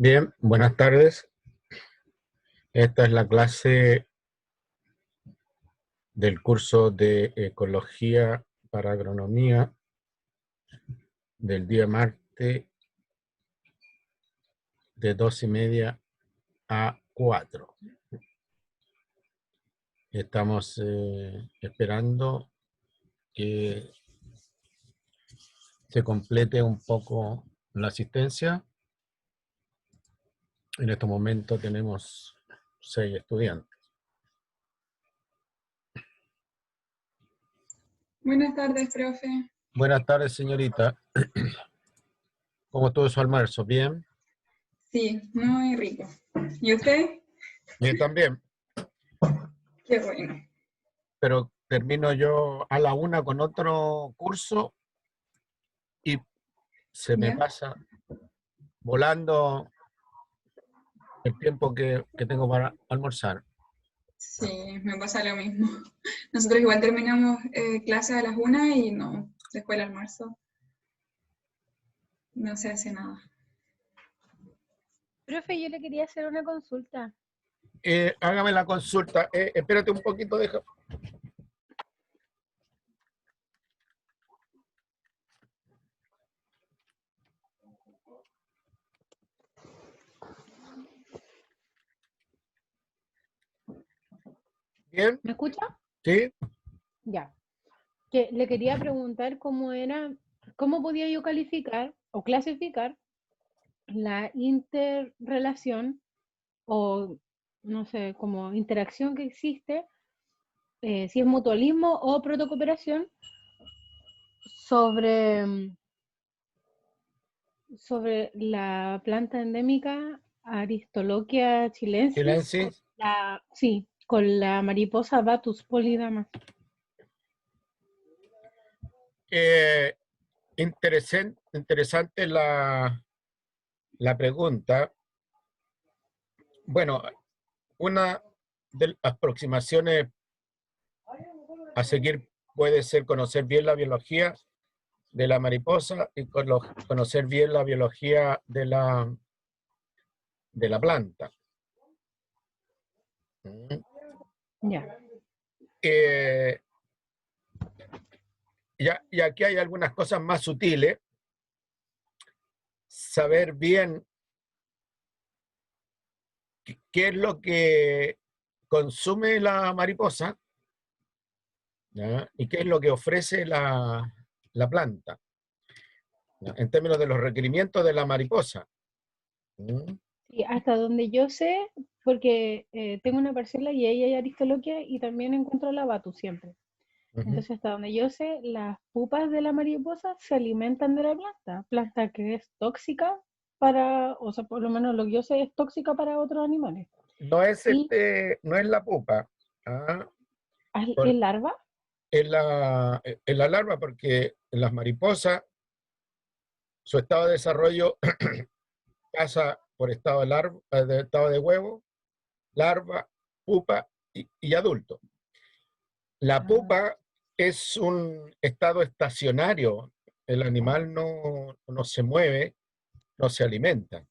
Bien, buenas tardes. Esta es la clase del curso de Ecología para Agronomía del día martes de 2:30 a 4. Estamos esperando que se complete un poco la asistencia. En este momento tenemos 6 estudiantes. Buenas tardes, profe. Buenas tardes, señorita. ¿Cómo estuvo su almuerzo? ¿Bien? Sí, muy rico. ¿Y usted? Bien, también. Qué bueno. Pero termino yo a la 1 con otro curso y se me ¿Ya? pasa volando el tiempo que tengo para almorzar. Sí, me pasa lo mismo. Nosotros igual terminamos clases a las 1 y no, después del almuerzo no se hace nada. Profe, yo le quería hacer una consulta. Hágame la consulta. Espérate un poquito, deja. ¿Bien? ¿Me escucha? ¿Sí? Ya. Que le quería preguntar cómo podía yo calificar o clasificar la interrelación o, no sé, como interacción que existe, si es mutualismo o protocooperación, sobre, sobre la planta endémica Aristoloquia chilensis, Silencio. sí, con la mariposa Batus polydama. Eh, interesante la pregunta. Bueno, una de las aproximaciones a seguir puede ser conocer bien la biología de la mariposa y conocer bien la biología de la planta. Ya. Eh, y aquí hay algunas cosas más sutiles. Saber bien qué es lo que consume la mariposa, ¿ya? Y qué es lo que ofrece la planta, ¿ya? En términos de los requerimientos de la mariposa. ¿Mm? Sí, hasta donde yo sé, porque tengo una parcela y ahí hay aristoloquia y también encuentro la batu siempre. Ujú. Entonces, hasta donde yo sé, las pupas de la mariposa se alimentan de la planta que es tóxica para, o sea, por lo menos lo que yo sé es tóxica para otros animales. Y No es la pupa, ¿ah? el larva, Es la larva, porque en las mariposas su estado de desarrollo pasa por estado de estado de huevo, larva, pupa y adulto. La ah, pupa es un estado estacionario. El animal no se mueve, no se alimenta.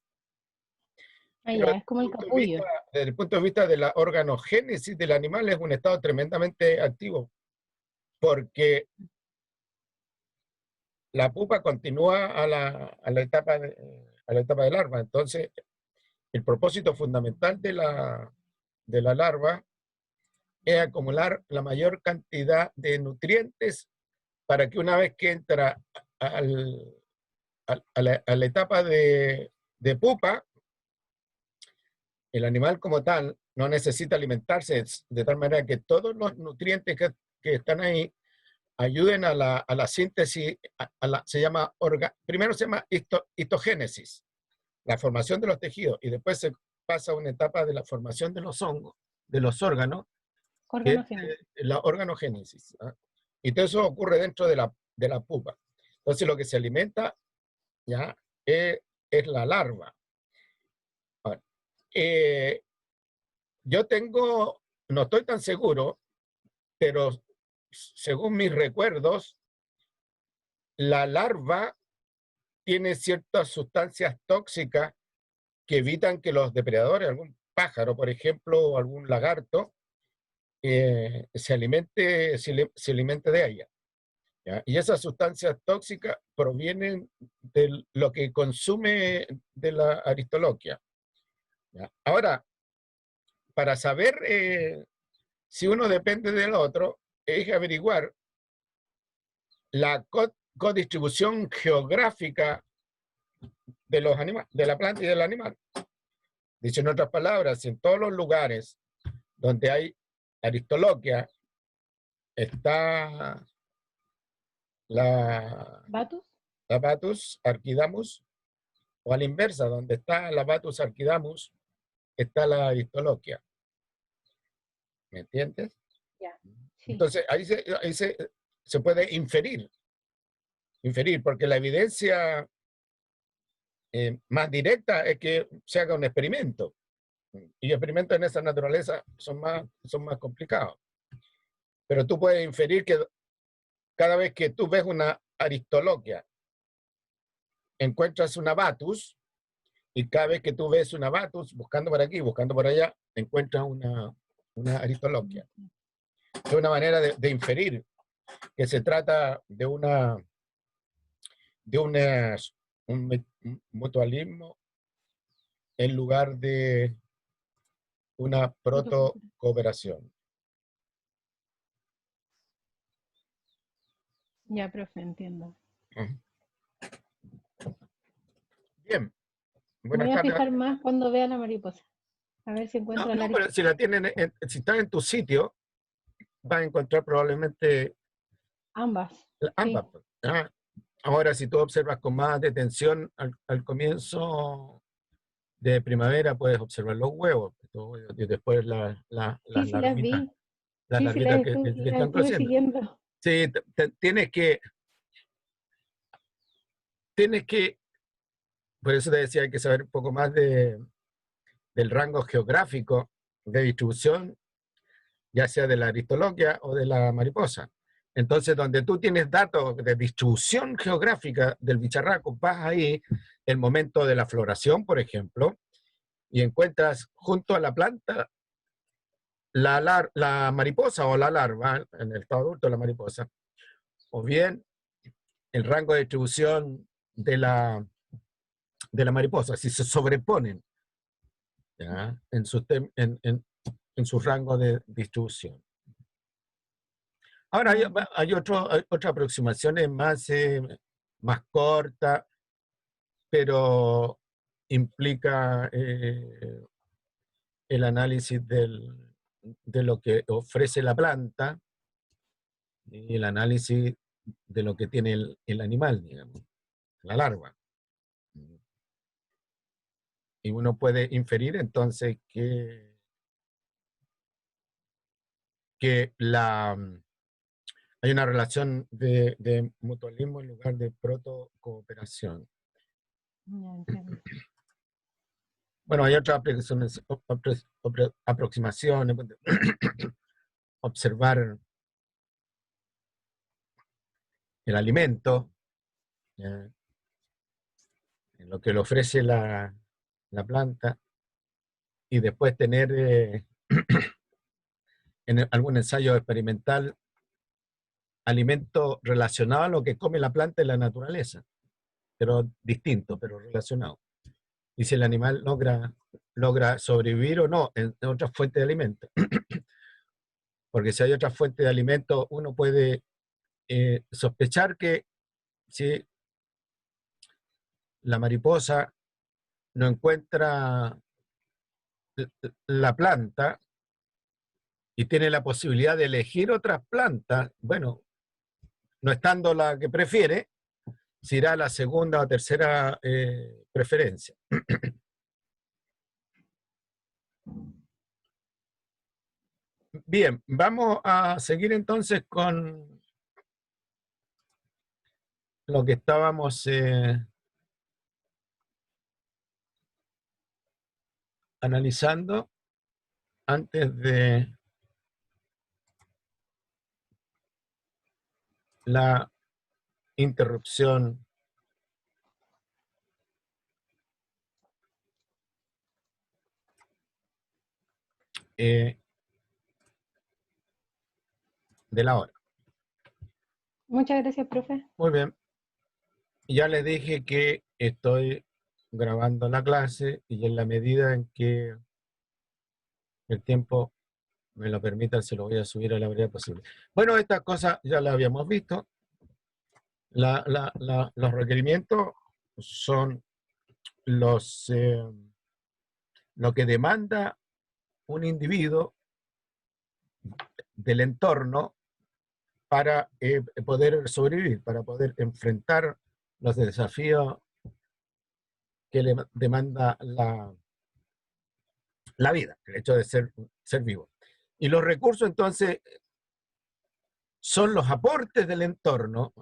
Pero ya, es como el capullo. desde el punto de vista de la organogénesis del animal es un estado tremendamente activo, porque la pupa continúa a la etapa de larva. Entonces, el propósito fundamental de la larva es acumular la mayor cantidad de nutrientes para que una vez que entra al, a la etapa de pupa, el animal como tal no necesita alimentarse de tal manera que todos los nutrientes que están ahí ayuden a la síntesis, primero se llama histogénesis, la formación de los tejidos, y después se pasa a una etapa de la formación de los hongos, de los órganos, que es Organogénesis. la organogénesis, ¿ah? Y todo eso ocurre dentro de la pupa. Entonces lo que se alimenta ya es la larva. Ahora, eh, yo tengo, no estoy tan seguro, pero según mis recuerdos, la larva tiene ciertas sustancias tóxicas que evitan que los depredadores, algún pájaro, por ejemplo, o algún lagarto, se alimente de ella. ¿Ya? Y esas sustancias tóxicas provienen de lo que consume de la aristoloquia. ¿Ya? Ahora, para saber si uno depende del otro, es averiguar la codistribución geográfica de los animales, de la planta y del animal. Dicho en otras palabras, en todos los lugares donde hay aristoloquia, está la ¿Batus? Batus arquidamus, o a la inversa, donde está la Batus arquidamus, está la aristoloquia. ¿Me entiendes? Ya, sí. Entonces, ahí se puede inferir, porque la evidencia más directa es que se haga un experimento. Y experimentos en esa naturaleza son más complicados. Pero tú puedes inferir que cada vez que tú ves una aristoloquia, encuentras una Batus, y cada vez que tú ves una Batus, buscando por aquí, buscando por allá, encuentras una aristoloquia. Es una manera de inferir que se trata de un mutualismo en lugar de una proto-cooperación. Ya, profe, entiendo. Bien. Me Buenas voy a tardes. fijar más cuando vea la mariposa. A ver si encuentro la pero si la tienen, si está en tu sitio, vas a encontrar probablemente ambas. ambas. Sí. ¿Ah? Ahora, si tú observas con más detención al comienzo de primavera, puedes observar los huevos y después las Sí, sí las vi. las Sí, sí las larvitas que las están estuve creciendo. siguiendo. Sí, tienes que, por eso te decía, hay que saber un poco más del rango geográfico de distribución, ya sea de la aristoloquia o de la mariposa. Entonces, donde tú tienes datos de distribución geográfica del bicharraco, vas ahí el momento de la floración, por ejemplo, y encuentras junto a la planta la mariposa o la larva, en el estado adulto de la mariposa, o bien el rango de distribución de la mariposa, si se sobreponen, ¿ya? En su rango de distribución. Ahora hay otras aproximaciones más cortas, pero implica el análisis de lo que ofrece la planta y el análisis de lo que tiene el animal, digamos, la larva. Y uno puede inferir entonces que hay una relación de mutualismo en lugar de proto-cooperación. Ya entiendo. Bueno, hay otras aproximaciones, observar el alimento, lo que le ofrece la planta, y después tener en algún ensayo experimental alimento relacionado a lo que come la planta en la naturaleza, pero distinto, pero relacionado. Y si el animal logra sobrevivir o no en otras fuentes de alimento. Porque si hay otra fuente de alimento, uno puede sospechar que si la mariposa no encuentra la planta y tiene la posibilidad de elegir otras plantas, bueno, no estando la que prefiere, se irá a la segunda o tercera preferencia. Bien, vamos a seguir entonces con lo que estábamos analizando antes de la interrupción de la hora. Muchas gracias, profe. Muy bien. Ya les dije que estoy grabando la clase y en la medida en que el tiempo me lo permita, se lo voy a subir a la brevedad posible. Bueno, estas cosas ya las habíamos visto. Los requerimientos son lo que demanda un individuo del entorno para poder sobrevivir, para poder enfrentar los desafíos que le demanda la vida, el hecho de ser vivo. Y los recursos, entonces, son los aportes del entorno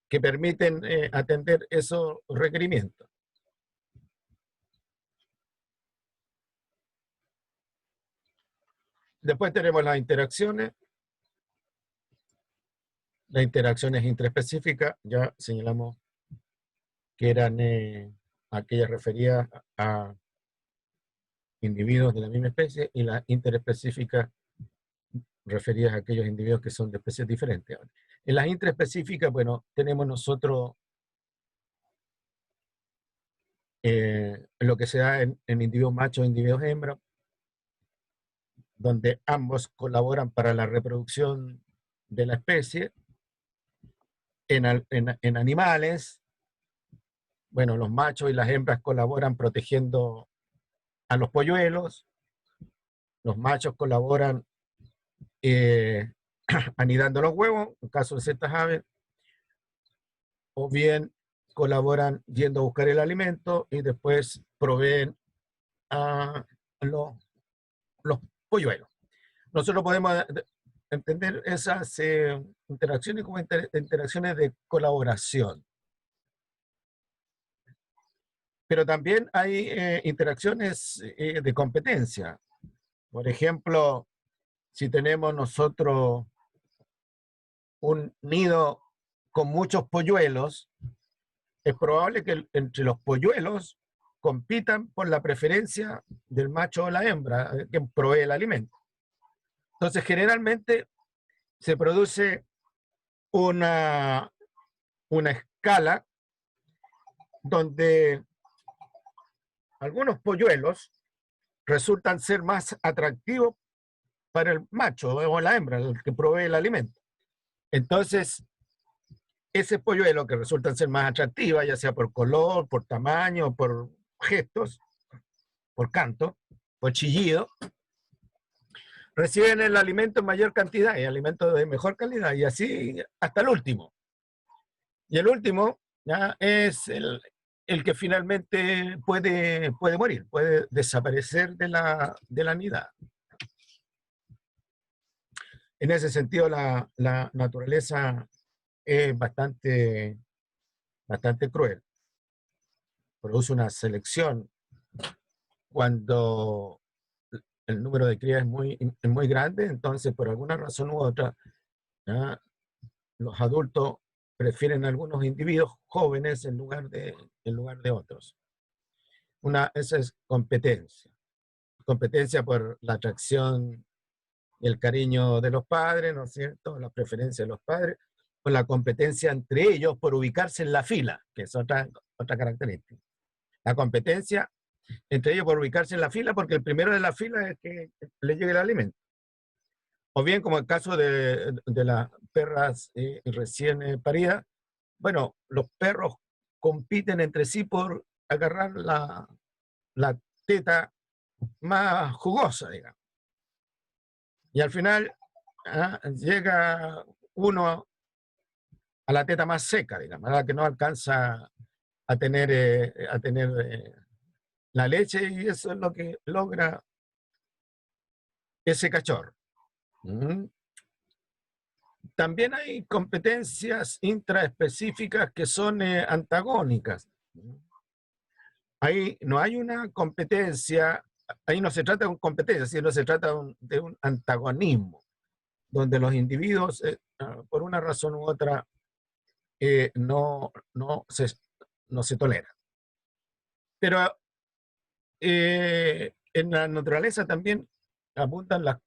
que permiten atender esos requerimientos. Después tenemos las interacciones. Las interacciones intraespecíficas, ya señalamos que eran aquellas referidas a individuos de la misma especie, y las interespecíficas referidas a aquellos individuos que son de especies diferentes. En las intraespecíficas, bueno, tenemos nosotros lo que se da en individuos machos e individuos hembras, donde ambos colaboran para la reproducción de la especie. En animales, bueno, los machos y las hembras colaboran protegiendo a los polluelos, los machos colaboran anidando los huevos, en caso de ciertas aves, o bien colaboran yendo a buscar el alimento y después proveen a los polluelos. Nosotros podemos entender esas interacciones como interacciones de colaboración. Pero también hay interacciones de competencia. Por ejemplo, si tenemos nosotros un nido con muchos polluelos, es probable que entre los polluelos compitan por la preferencia del macho o la hembra que provee el alimento. Entonces, generalmente se produce una escala donde algunos polluelos resultan ser más atractivos para el macho o la hembra, el que provee el alimento. Entonces, ese polluelo que resultan ser más atractivas, ya sea por color, por tamaño, por gestos, por canto, por chillido, reciben el alimento en mayor cantidad y alimento de mejor calidad, y así hasta el último. Y el último ya es el que finalmente puede morir, puede desaparecer de la nidada. En ese sentido, la naturaleza es bastante cruel. Produce una selección cuando el número de crías es muy grande, entonces por alguna razón u otra, ¿ya?, los adultos prefieren algunos individuos jóvenes en lugar de otros. Esa es competencia. Competencia por la atracción y el cariño de los padres, ¿no es cierto?, la preferencia de los padres, o la competencia entre ellos por ubicarse en la fila, que es otra característica. La competencia entre ellos por ubicarse en la fila, porque el primero de la fila es que le llegue el alimento. O bien, como el caso de las perras recién paridas, bueno, los perros compiten entre sí por agarrar la teta más jugosa, digamos. Y al final llega uno a la teta más seca, digamos, a la que no alcanza a tener la leche, y eso es lo que logra ese cachorro. También hay competencias intraespecíficas que son antagónicas. Ahí no hay una competencia, ahí no se trata de una competencia, sino se trata de un antagonismo, donde los individuos, por una razón u otra, no se toleran. Pero en la naturaleza también abundan las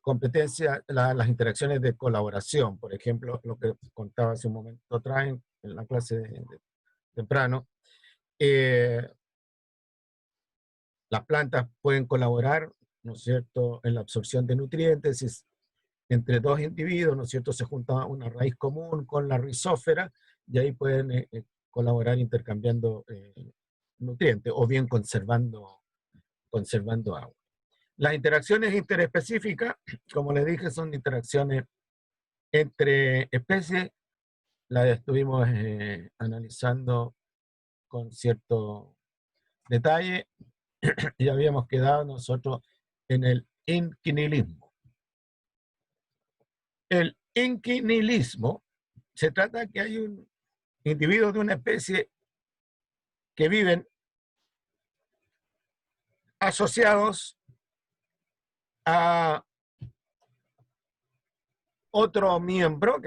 competencias, las interacciones de colaboración. Por ejemplo, lo que contaba hace un momento atrás en la clase temprano. Las plantas pueden colaborar, ¿no es cierto?, en la absorción de nutrientes. Entre dos individuos, ¿no es cierto?, se junta una raíz común con la rizósfera y ahí pueden colaborar intercambiando nutrientes o bien conservando agua. Las interacciones interespecíficas, como les dije, son interacciones entre especies. Las estuvimos analizando con cierto detalle y habíamos quedado nosotros en el inquinilismo. El inquinilismo se trata de que hay un individuo de una especie que viven asociados a otro miembro,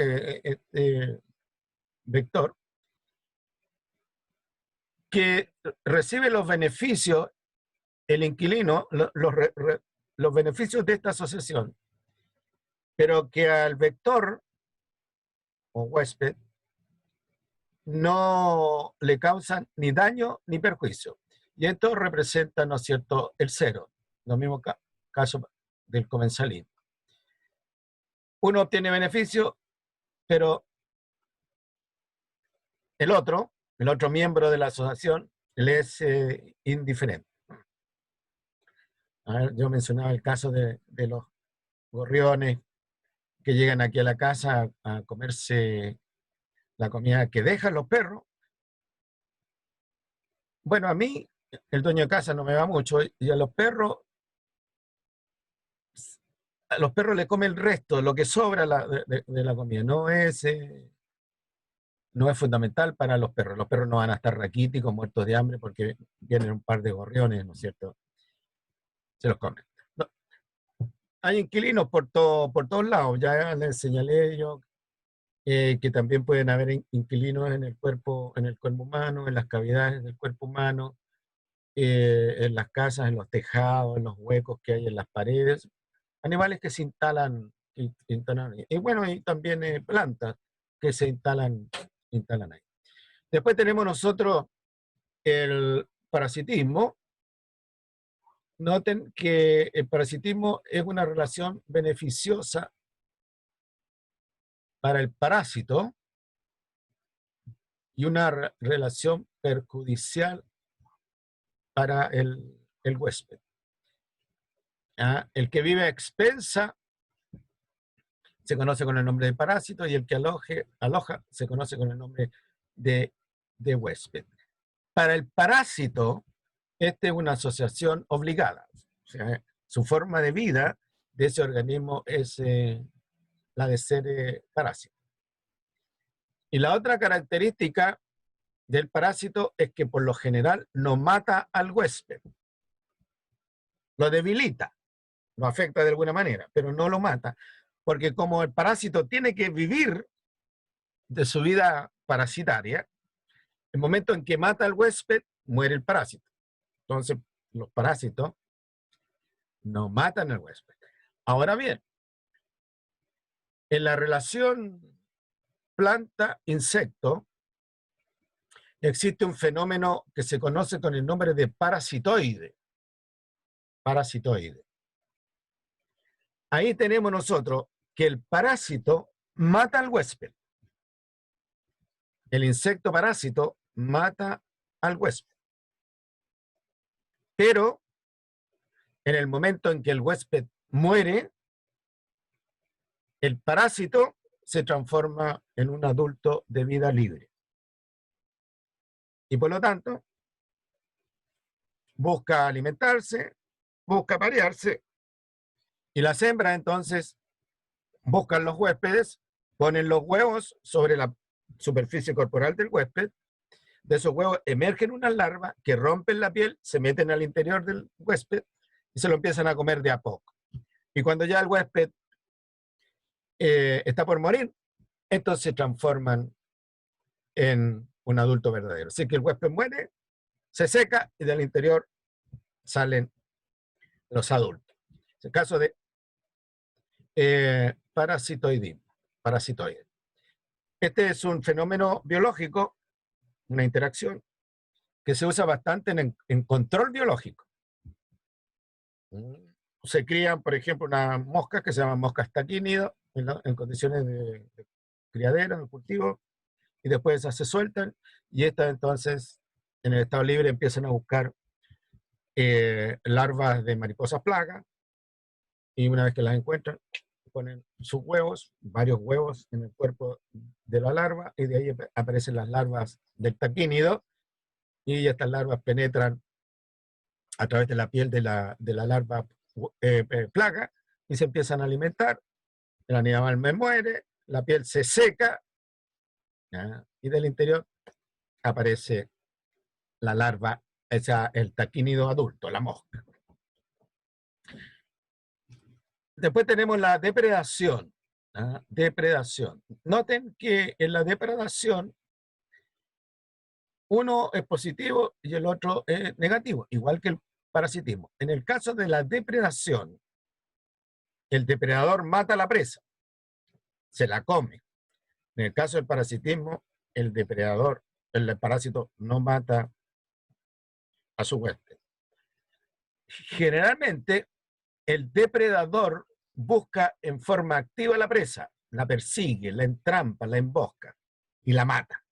vector, que recibe los beneficios, el inquilino, los beneficios de esta asociación, pero que al vector o huésped no le causan ni daño ni perjuicio. Y esto representa, ¿no es cierto?, el cero, los mismos casos del comensalismo. Uno obtiene beneficio, pero el otro miembro de la asociación, le es indiferente. A ver, yo mencionaba el caso de los gorriones que llegan aquí a la casa a comerse la comida que dejan los perros. Bueno, a mí, el dueño de casa no me va mucho, y a los perros le come el resto, lo que sobra de la comida. No es fundamental para los perros. Los perros no van a estar raquíticos, muertos de hambre, porque vienen un par de gorriones, ¿no es cierto? Se los comen. No. Hay inquilinos por todos lados. Ya les señalé yo que también pueden haber inquilinos en el cuerpo humano, en las cavidades del cuerpo humano, en las casas, en los tejados, en los huecos que hay en las paredes. Animales que se instalan y bueno, y también plantas que se instalan ahí. Después tenemos nosotros el parasitismo. Noten que el parasitismo es una relación beneficiosa para el parásito y una relación perjudicial para el huésped. El que vive a expensa se conoce con el nombre de parásito, y el que aloja se conoce con el nombre de huésped. Para el parásito, esta es una asociación obligada. O sea, su forma de vida de ese organismo es la de ser parásito. Y la otra característica del parásito es que por lo general no mata al huésped. Lo debilita, lo afecta de alguna manera, pero no lo mata. Porque como el parásito tiene que vivir de su vida parasitaria, el momento en que mata al huésped, muere el parásito. Entonces, los parásitos no matan al huésped. Ahora bien, en la relación planta-insecto, existe un fenómeno que se conoce con el nombre de parasitoide. Parasitoide. Ahí tenemos nosotros que el parásito mata al huésped. El insecto parásito mata al huésped. Pero en el momento en que el huésped muere, el parásito se transforma en un adulto de vida libre. Y por lo tanto, busca alimentarse, busca parearse, y las hembras entonces buscan los huéspedes, ponen los huevos sobre la superficie corporal del huésped. De esos huevos emergen unas larvas que rompen la piel, se meten al interior del huésped y se lo empiezan a comer de a poco. Y cuando ya el huésped está por morir, estos se transforman en un adulto verdadero. Así que el huésped muere, se seca y del interior salen los adultos. Es el caso de parasitoidismo, parasitoide. Este es un fenómeno biológico, una interacción que se usa bastante en control biológico. Se crían, por ejemplo, unas moscas que se llaman moscas taquínidas en condiciones de criadero, de cultivo, y después esas se sueltan, y estas entonces en el estado libre empiezan a buscar larvas de mariposas plagas, y una vez que las encuentran, ponen sus huevos, varios huevos en el cuerpo de la larva, y de ahí aparecen las larvas del taquínido, y estas larvas penetran a través de la piel de la larva plaga, y se empiezan a alimentar. El animal me muere, la piel se seca, ¿ya? Y del interior aparece la larva, el taquínido adulto, la mosca. Después tenemos la depredación. ¿Ah? Depredación. Noten que en la depredación uno es positivo y el otro es negativo, igual que el parasitismo. En el caso de la depredación, el depredador mata a la presa, se la come. En el caso del parasitismo, el depredador, el parásito, no mata a su huésped. Generalmente, el depredador busca en forma activa a la presa, la persigue, la entrampa, la embosca y la mata.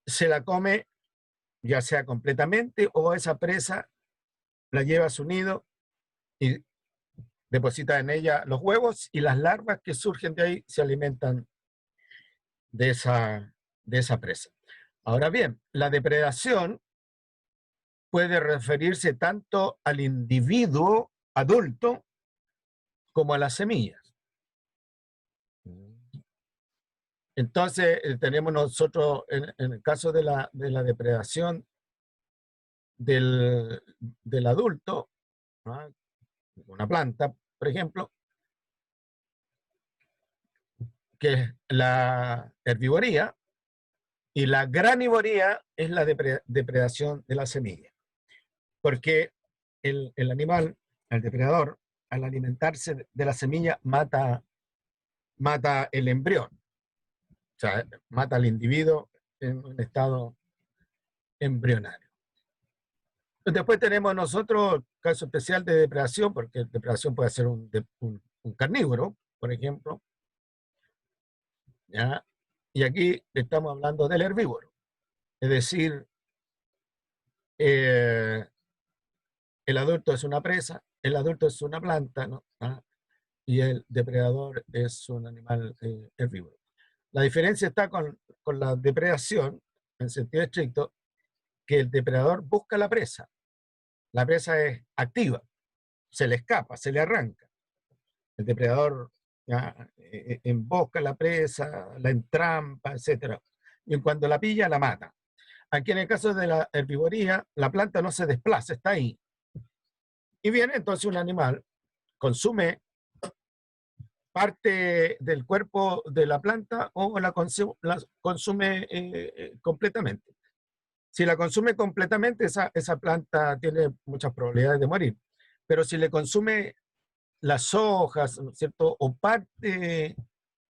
Se la come ya sea completamente o esa presa la lleva a su nido y deposita en ella los huevos, y las larvas que surgen de ahí se alimentan de esa presa. Ahora bien, la depredación puede referirse tanto al individuo adulto como a las semillas. Entonces, tenemos nosotros, en el caso de la depredación del adulto, ¿no? Una planta, por ejemplo, que es la herbivoría, y la granivoría es la depredación de la semilla. Porque el animal, el depredador, al alimentarse de la semilla, mata el embrión. O sea, mata al individuo en un estado embrionario. Después tenemos nosotros caso especial de depredación, porque depredación puede ser un carnívoro, por ejemplo. ¿Ya? Y aquí estamos hablando del herbívoro. Es decir, el adulto es una presa, el adulto es una planta, ¿no? ¿Ah? Y el depredador es un animal herbívoro. La diferencia está con la depredación, en sentido estricto, que el depredador busca la presa. La presa es activa, se le escapa, se le arranca. El depredador ya, embosca la presa, la entrampa, etc. Y cuando la pilla, la mata. Aquí en el caso de la herbivoría, la planta no se desplaza, está ahí. Y viene entonces un animal, consume parte del cuerpo de la planta o la consume completamente. Si la consume completamente, esa planta tiene muchas probabilidades de morir. Pero si le consume las hojas, ¿no es cierto?, o parte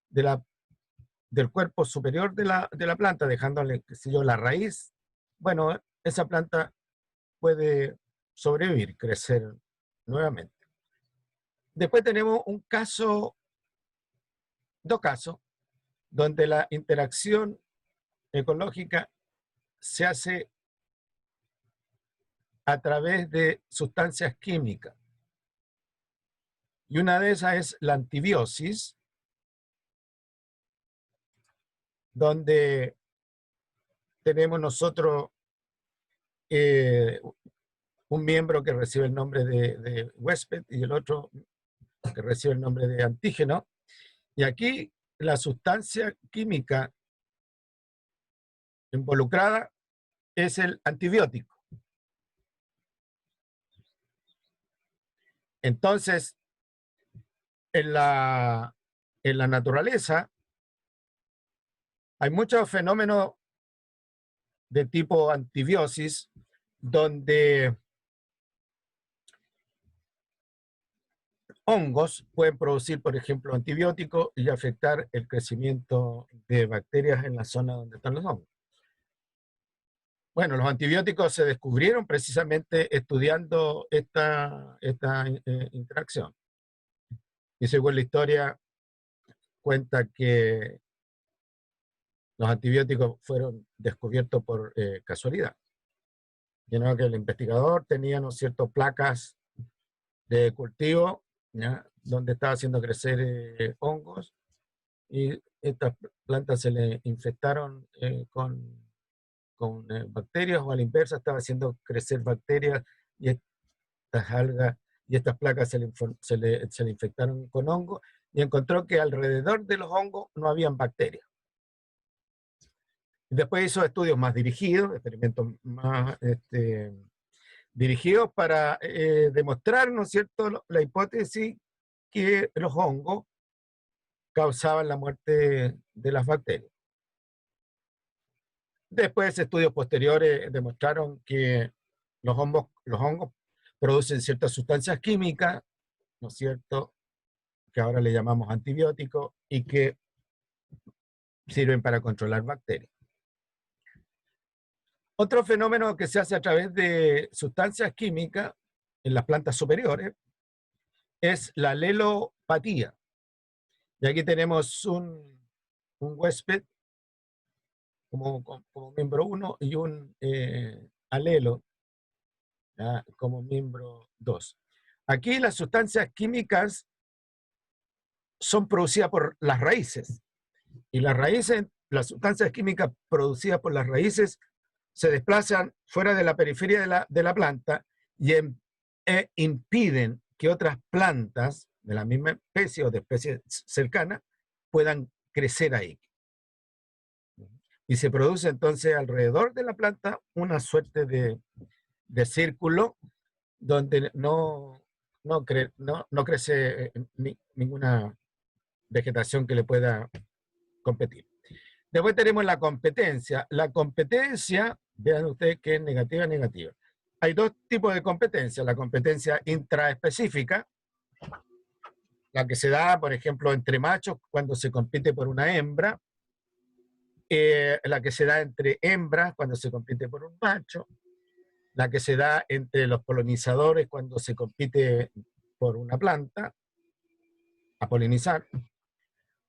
del cuerpo superior de la planta, dejándole, qué sé yo, la raíz, bueno, esa planta puede sobrevivir, crecer nuevamente. Después tenemos dos casos, donde la interacción ecológica se hace a través de sustancias químicas. Y una de esas es la antibiosis, donde tenemos nosotros un miembro que recibe el nombre de huésped y el otro que recibe el nombre de antígeno. Y aquí la sustancia química involucrada es el antibiótico. Entonces, en la naturaleza hay muchos fenómenos de tipo antibiosis donde hongos pueden producir, por ejemplo, antibióticos y afectar el crecimiento de bacterias en la zona donde están los hongos. Bueno, los antibióticos se descubrieron precisamente estudiando esta interacción. Y según la historia, cuenta que los antibióticos fueron descubiertos por casualidad. Que el investigador tenía, ¿no es cierto?, placas de cultivo, ¿ya?, donde estaba haciendo crecer hongos, y estas plantas se le infectaron con bacterias, o a la inversa estaba haciendo crecer bacterias, y estas algas y estas placas se le infectaron con hongos, y encontró que alrededor de los hongos no habían bacterias. Después hizo estudios más dirigidos, experimentos más dirigidos para demostrar, ¿no es cierto?, la hipótesis que los hongos causaban la muerte de las bacterias. Después, estudios posteriores demostraron que los hongos producen ciertas sustancias químicas, ¿no es cierto?, que ahora le llamamos antibióticos, y que sirven para controlar bacterias. Otro fenómeno que se hace a través de sustancias químicas en las plantas superiores es la alelopatía. Y aquí tenemos un huésped como miembro 1 y un alelo, ¿ya?, como miembro 2. Aquí las sustancias químicas son producidas por las raíces. Y las sustancias químicas producidas por las raíces se desplazan fuera de la periferia de la planta e impiden que otras plantas de la misma especie o de especies cercanas puedan crecer ahí. Y se produce entonces alrededor de la planta una suerte de círculo donde no crece ninguna vegetación que le pueda competir. Después tenemos la competencia. La competencia, vean ustedes que es negativa. Hay dos tipos de competencia. La competencia intraespecífica, la que se da, por ejemplo, entre machos cuando se compite por una hembra, la que se da entre hembras cuando se compite por un macho, la que se da entre los polinizadores cuando se compite por una planta a polinizar,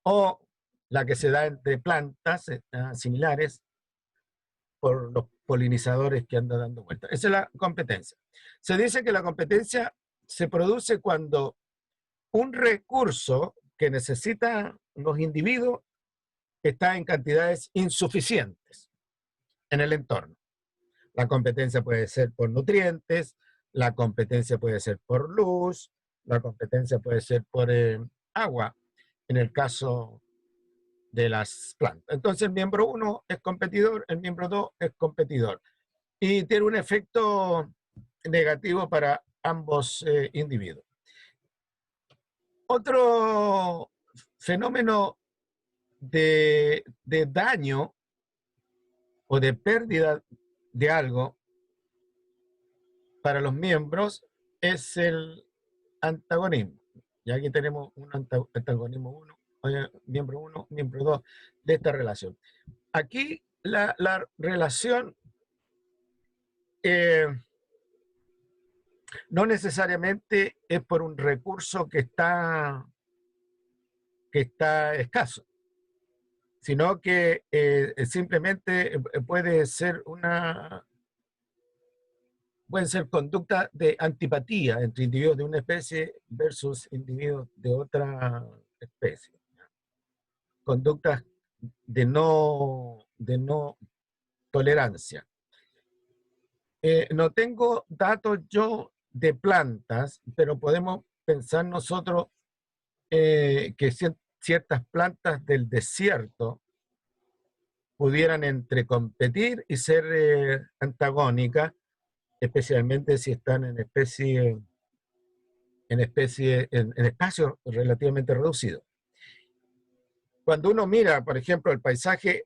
o la que se da entre plantas similares por los polinizadores que andan dando vueltas. Esa es la competencia. Se dice que la competencia se produce cuando un recurso que necesitan los individuos está en cantidades insuficientes en el entorno. La competencia puede ser por nutrientes, la competencia puede ser por luz, la competencia puede ser por agua, en el caso de las plantas. Entonces el miembro 1 es competidor, el miembro 2 es competidor. Y tiene un efecto negativo para ambos individuos. Otro fenómeno de daño o de pérdida de algo para los miembros es el antagonismo. Y aquí tenemos un antagonismo 1, miembro 1, miembro 2 de esta relación. Aquí la relación no necesariamente es por un recurso que está escaso, sino que simplemente pueden ser conductas de antipatía entre individuos de una especie versus individuos de otra especie. Conductas de no tolerancia. No tengo datos yo de plantas, pero podemos pensar nosotros que ciertas plantas del desierto pudieran entre competir y ser antagónicas, especialmente si están en espacios relativamente reducidos. Cuando uno mira, por ejemplo, el paisaje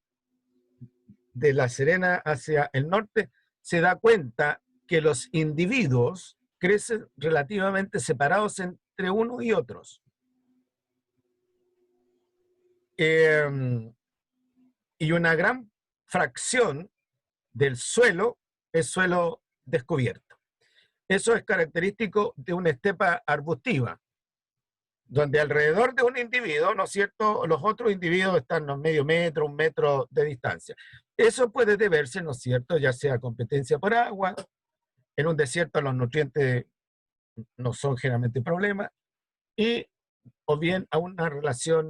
de La Serena hacia el norte, se da cuenta que los individuos crecen relativamente separados entre unos y otros. Y una gran fracción del suelo es suelo descubierto. Eso es característico de una estepa arbustiva, donde alrededor de un individuo, ¿no es cierto?, los otros individuos están a medio metro, 1 metro de distancia. Eso puede deberse, ¿no es cierto?, ya sea competencia por agua, en un desierto los nutrientes no son generalmente problema, o bien a una relación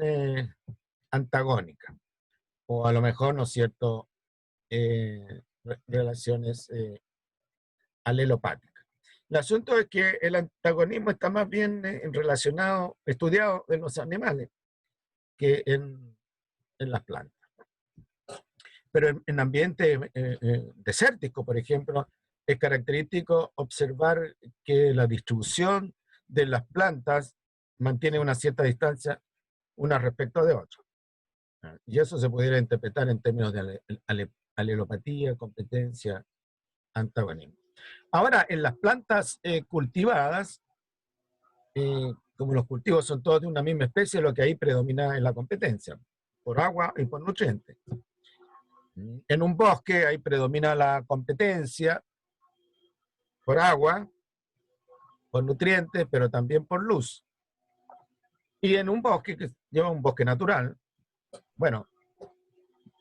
antagónica, o a lo mejor, ¿no es cierto?, relaciones alelopáticas. El asunto es que el antagonismo está más bien relacionado, estudiado en los animales que en las plantas. Pero en ambientes desérticos, por ejemplo, es característico observar que la distribución de las plantas mantiene una cierta distancia una respecto de otra. Y eso se pudiera interpretar en términos de alelopatía, competencia, antagonismo. Ahora, en las plantas cultivadas, como los cultivos son todos de una misma especie, lo que ahí predomina es la competencia, por agua y por nutrientes. En un bosque ahí predomina la competencia por agua, por nutrientes, pero también por luz. Y en un bosque, que lleva un bosque natural, bueno,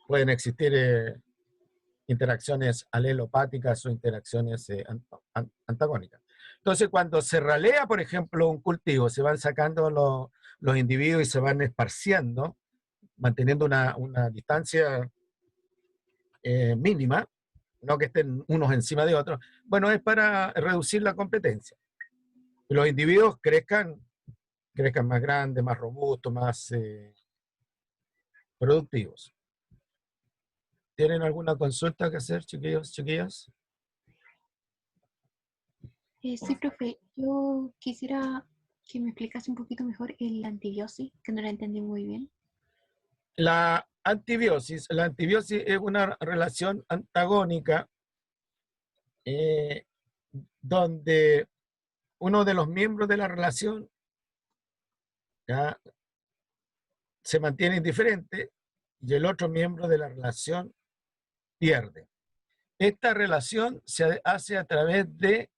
pueden existir interacciones alelopáticas o interacciones antagónicas. Entonces, cuando se ralea, por ejemplo, un cultivo, se van sacando los individuos y se van esparciendo, manteniendo una distancia mínima, no que estén unos encima de otros, bueno, es para reducir la competencia. Que los individuos crezcan más grandes, más robustos, más productivos. ¿Tienen alguna consulta que hacer, chiquillos, chiquillas? Sí, profe, yo quisiera que me explicase un poquito mejor el antibiosis, que no la entendí muy bien. La antibiosis es una relación antagónica donde uno de los miembros de la relación ¿ya?, se mantiene indiferente y el otro miembro de la relación pierde. Esta relación se hace a través de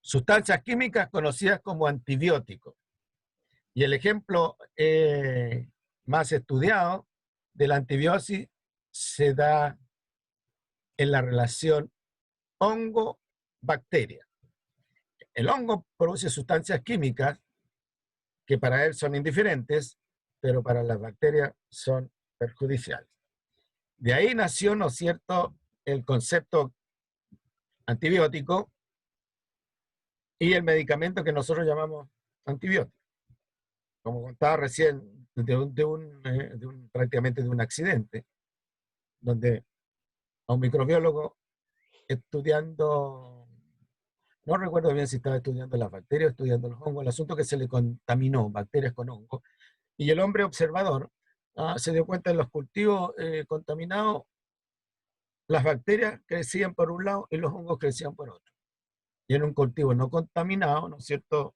sustancias químicas conocidas como antibióticos. Y el ejemplo más estudiado de la antibiosis se da en la relación hongo-bacteria. El hongo produce sustancias químicas que para él son indiferentes, pero para las bacterias son perjudiciales. De ahí nació, ¿no es cierto?, el concepto antibiótico y el medicamento que nosotros llamamos antibiótico. Como contaba recién, prácticamente de un accidente, donde a un microbiólogo estudiando, no recuerdo bien si estaba estudiando las bacterias o estudiando los hongos, el asunto que se le contaminó, bacterias con hongos, y el hombre observador se dio cuenta de los cultivos contaminados, las bacterias crecían por un lado y los hongos crecían por otro. Y en un cultivo no contaminado, ¿no es cierto?,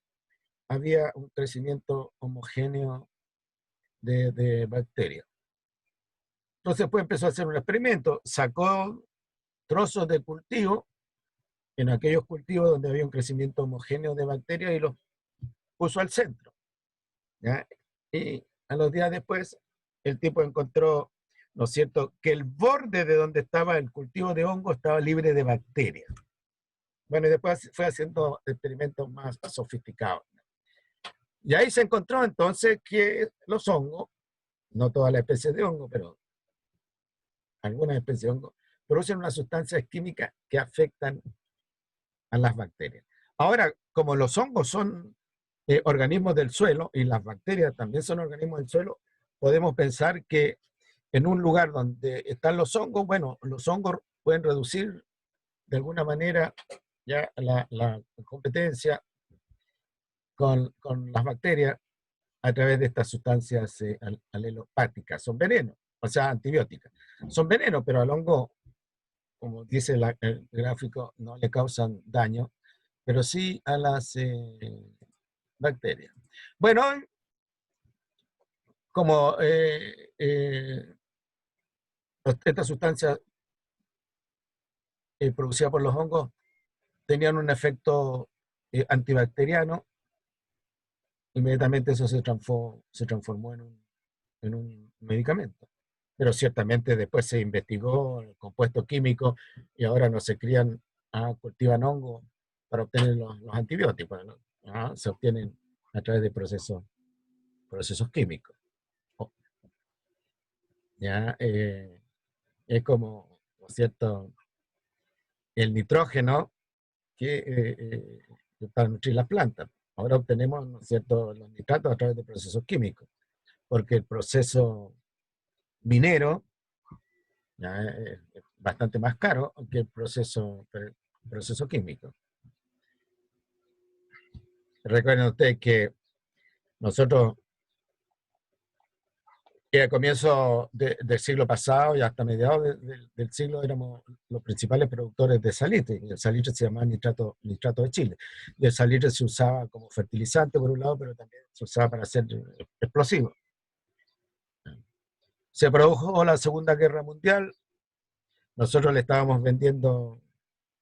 había un crecimiento homogéneo de bacterias. Entonces pues empezó a hacer un experimento, sacó trozos de cultivo, en aquellos cultivos donde había un crecimiento homogéneo de bacterias y los puso al centro, ¿ya? Y a los días después el tipo encontró, ¿no es cierto?, que el borde de donde estaba el cultivo de hongo estaba libre de bacterias. Bueno, y después fue haciendo experimentos más sofisticados. Y ahí se encontró entonces que los hongos, no todas las especies de hongo, pero algunas especies de hongo, producen unas sustancias químicas que afectan a las bacterias. Ahora, como los hongos son organismos del suelo y las bacterias también son organismos del suelo, podemos pensar que en un lugar donde están los hongos, bueno, los hongos pueden reducir de alguna manera ya la competencia con las bacterias a través de estas sustancias alelopáticas. Son venenos, o sea, antibióticas. Son venenos, pero al hongo como dice el gráfico, no le causan daño, pero sí a las bacterias. Bueno, como estas sustancias producidas por los hongos tenían un efecto antibacteriano, inmediatamente eso se transformó en un medicamento. Pero ciertamente después se investigó el compuesto químico y ahora no se crían, cultivan hongos para obtener los antibióticos, ¿no? Se obtienen a través de procesos químicos. ¿Ya? Es como, ¿no es cierto?, el nitrógeno para nutrir las plantas. Ahora obtenemos, ¿no es cierto?, los nitratos a través de procesos químicos, porque el proceso minero ya es bastante más caro que el proceso químico. Recuerden ustedes que nosotros, que a comienzos del siglo pasado y hasta mediados del siglo éramos los principales productores de salitre. Y el salitre se llamaba nitrato de Chile. Y el salitre se usaba como fertilizante por un lado, pero también se usaba para hacer explosivos. Se produjo la Segunda Guerra Mundial. Nosotros le estábamos vendiendo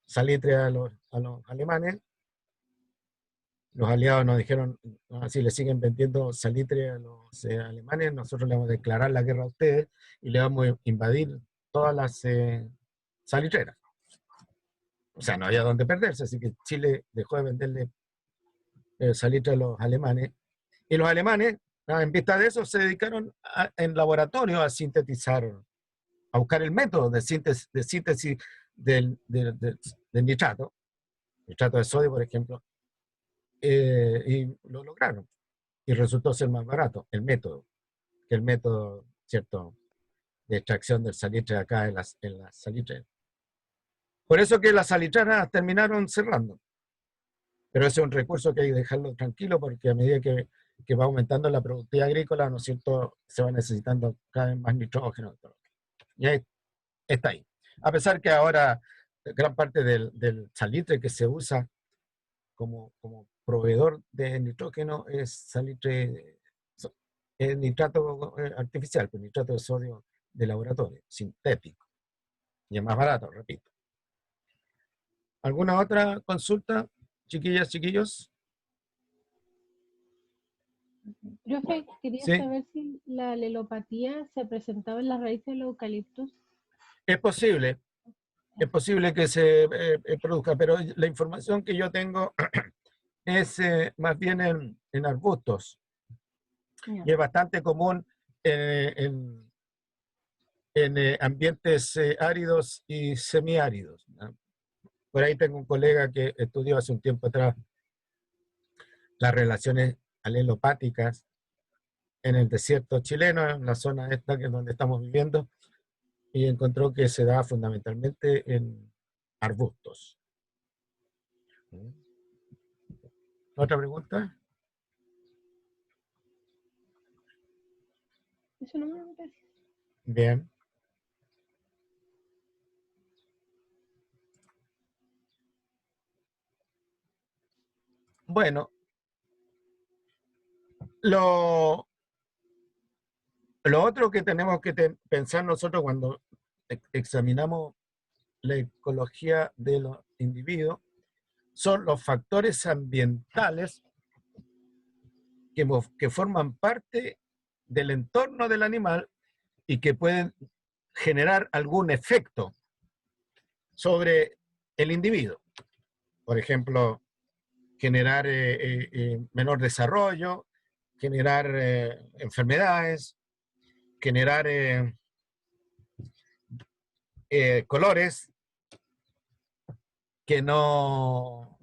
salitre a los alemanes. Los aliados nos dijeron, si le siguen vendiendo salitre a los alemanes, nosotros le vamos a declarar la guerra a ustedes y le vamos a invadir todas las salitreras. O sea, no había dónde perderse, así que Chile dejó de venderle salitre a los alemanes. Y los alemanes, en vista de eso, se dedicaron en laboratorio a sintetizar, a buscar el método de síntesis del nitrato de sodio, por ejemplo, y lo lograron. Y resultó ser más barato el método, que el método, ¿cierto?, de extracción del salitre acá en las salitreras. Por eso que las salitreras terminaron cerrando. Pero ese es un recurso que hay que dejarlo tranquilo, porque a medida que va aumentando la productividad agrícola, ¿no es cierto?, se va necesitando cada vez más nitrógeno. Y ahí está ahí. A pesar que ahora gran parte del salitre que se usa como proveedor de nitrógeno es salitre, es nitrato artificial, pues nitrato de sodio de laboratorio, sintético. Y es más barato, repito. ¿Alguna otra consulta, chiquillas, chiquillos? Profe, quería Sí. saber si la alelopatía se presentaba en las raíces de los eucaliptos. Es posible que se produzca, pero la información que yo tengo es más bien en arbustos. Ya. Y es bastante común en ambientes áridos y semiáridos, ¿no? Por ahí tengo un colega que estudió hace un tiempo atrás las relaciones alelopáticas en el desierto chileno, en la zona esta que es donde estamos viviendo, y encontró que se da fundamentalmente en arbustos. ¿Otra pregunta? Eso no me parece. Bien. Bueno, lo otro que tenemos que pensar nosotros cuando examinamos la ecología de los individuos son los factores ambientales que forman parte del entorno del animal y que pueden generar algún efecto sobre el individuo. Por ejemplo, generar menor desarrollo, generar enfermedades, generar colores que no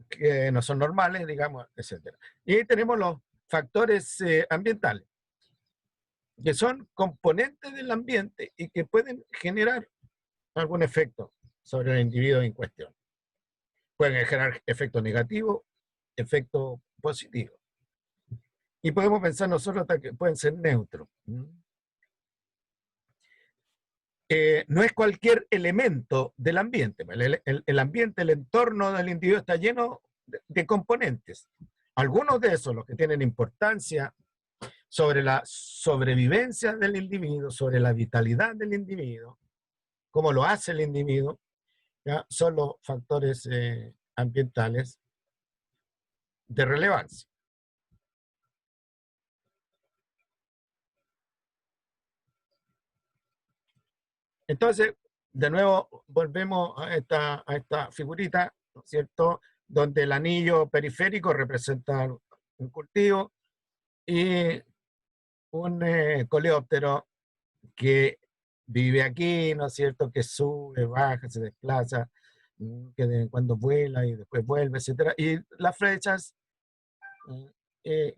son normales, digamos, etc. Y ahí tenemos los factores ambientales, que son componentes del ambiente y que pueden generar algún efecto sobre el individuo en cuestión. Pueden generar efectos negativos, efectos positivos. Y podemos pensar nosotros hasta que pueden ser neutros. no es cualquier elemento del ambiente. El ambiente, el entorno del individuo está lleno de componentes. Algunos de esos, los que tienen importancia sobre la sobrevivencia del individuo, sobre la vitalidad del individuo, cómo lo hace el individuo, ¿ya? Son los factores ambientales de relevancia. Entonces, de nuevo, volvemos a esta figurita, ¿no es cierto?, donde el anillo periférico representa un cultivo y un coleóptero que vive aquí, ¿no es cierto?, que sube, baja, se desplaza, que de vez en cuando vuela y después vuelve, etc. Y las flechas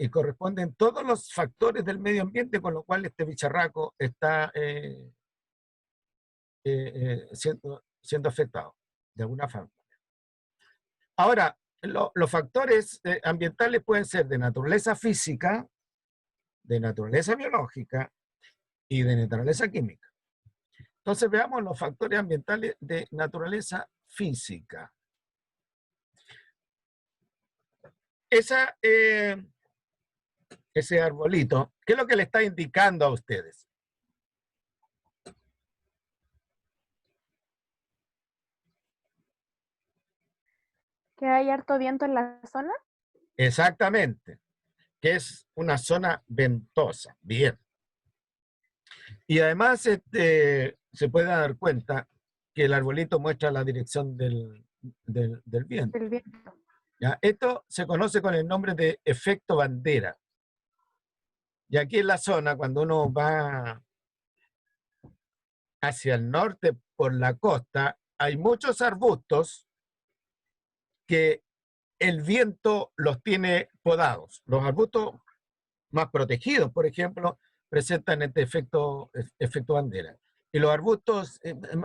corresponden todos los factores del medio ambiente, con lo cual este bicharraco está siendo afectado de alguna forma. Ahora, los factores ambientales pueden ser de naturaleza física, de naturaleza biológica y de naturaleza química. Entonces veamos los factores ambientales de naturaleza física. Ese arbolito, ¿qué es lo que le está indicando a ustedes? ¿Que hay harto viento en la zona? Exactamente, que es una zona ventosa. Bien. Y además se puede dar cuenta que el arbolito muestra la dirección del viento. El viento. ¿Ya? Esto se conoce con el nombre de efecto bandera. Y aquí en la zona, cuando uno va hacia el norte por la costa, hay muchos arbustos que el viento los tiene podados. Los arbustos más protegidos, por ejemplo, presentan este efecto bandera. Y los arbustos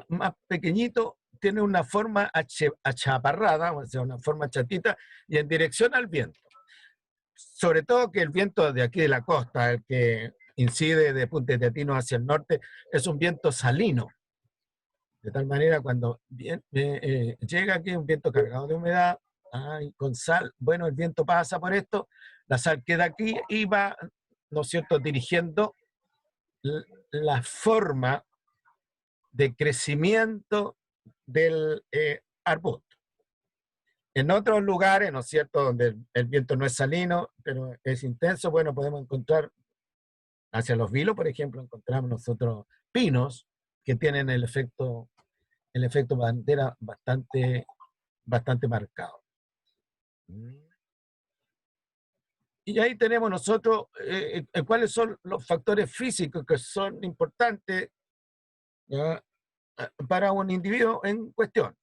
más pequeñitos tienen una forma achaparrada, o sea, una forma chatita, y en dirección al viento. Sobre todo que el viento de aquí de la costa, el que incide de Punta Teatino hacia el norte, es un viento salino. De tal manera, cuando llega aquí un viento cargado de humedad, con sal, bueno, el viento pasa por esto, la sal queda aquí y va, ¿no es cierto?, dirigiendo la forma de crecimiento del arbusto. En otros lugares, ¿no es cierto?, donde el viento no es salino, pero es intenso, bueno, podemos encontrar, hacia los vilos, por ejemplo, encontramos nosotros pinos que tienen el efecto bandera bastante marcado. Y ahí tenemos nosotros cuáles son los factores físicos que son importantes, ¿ya?, para un individuo en cuestión.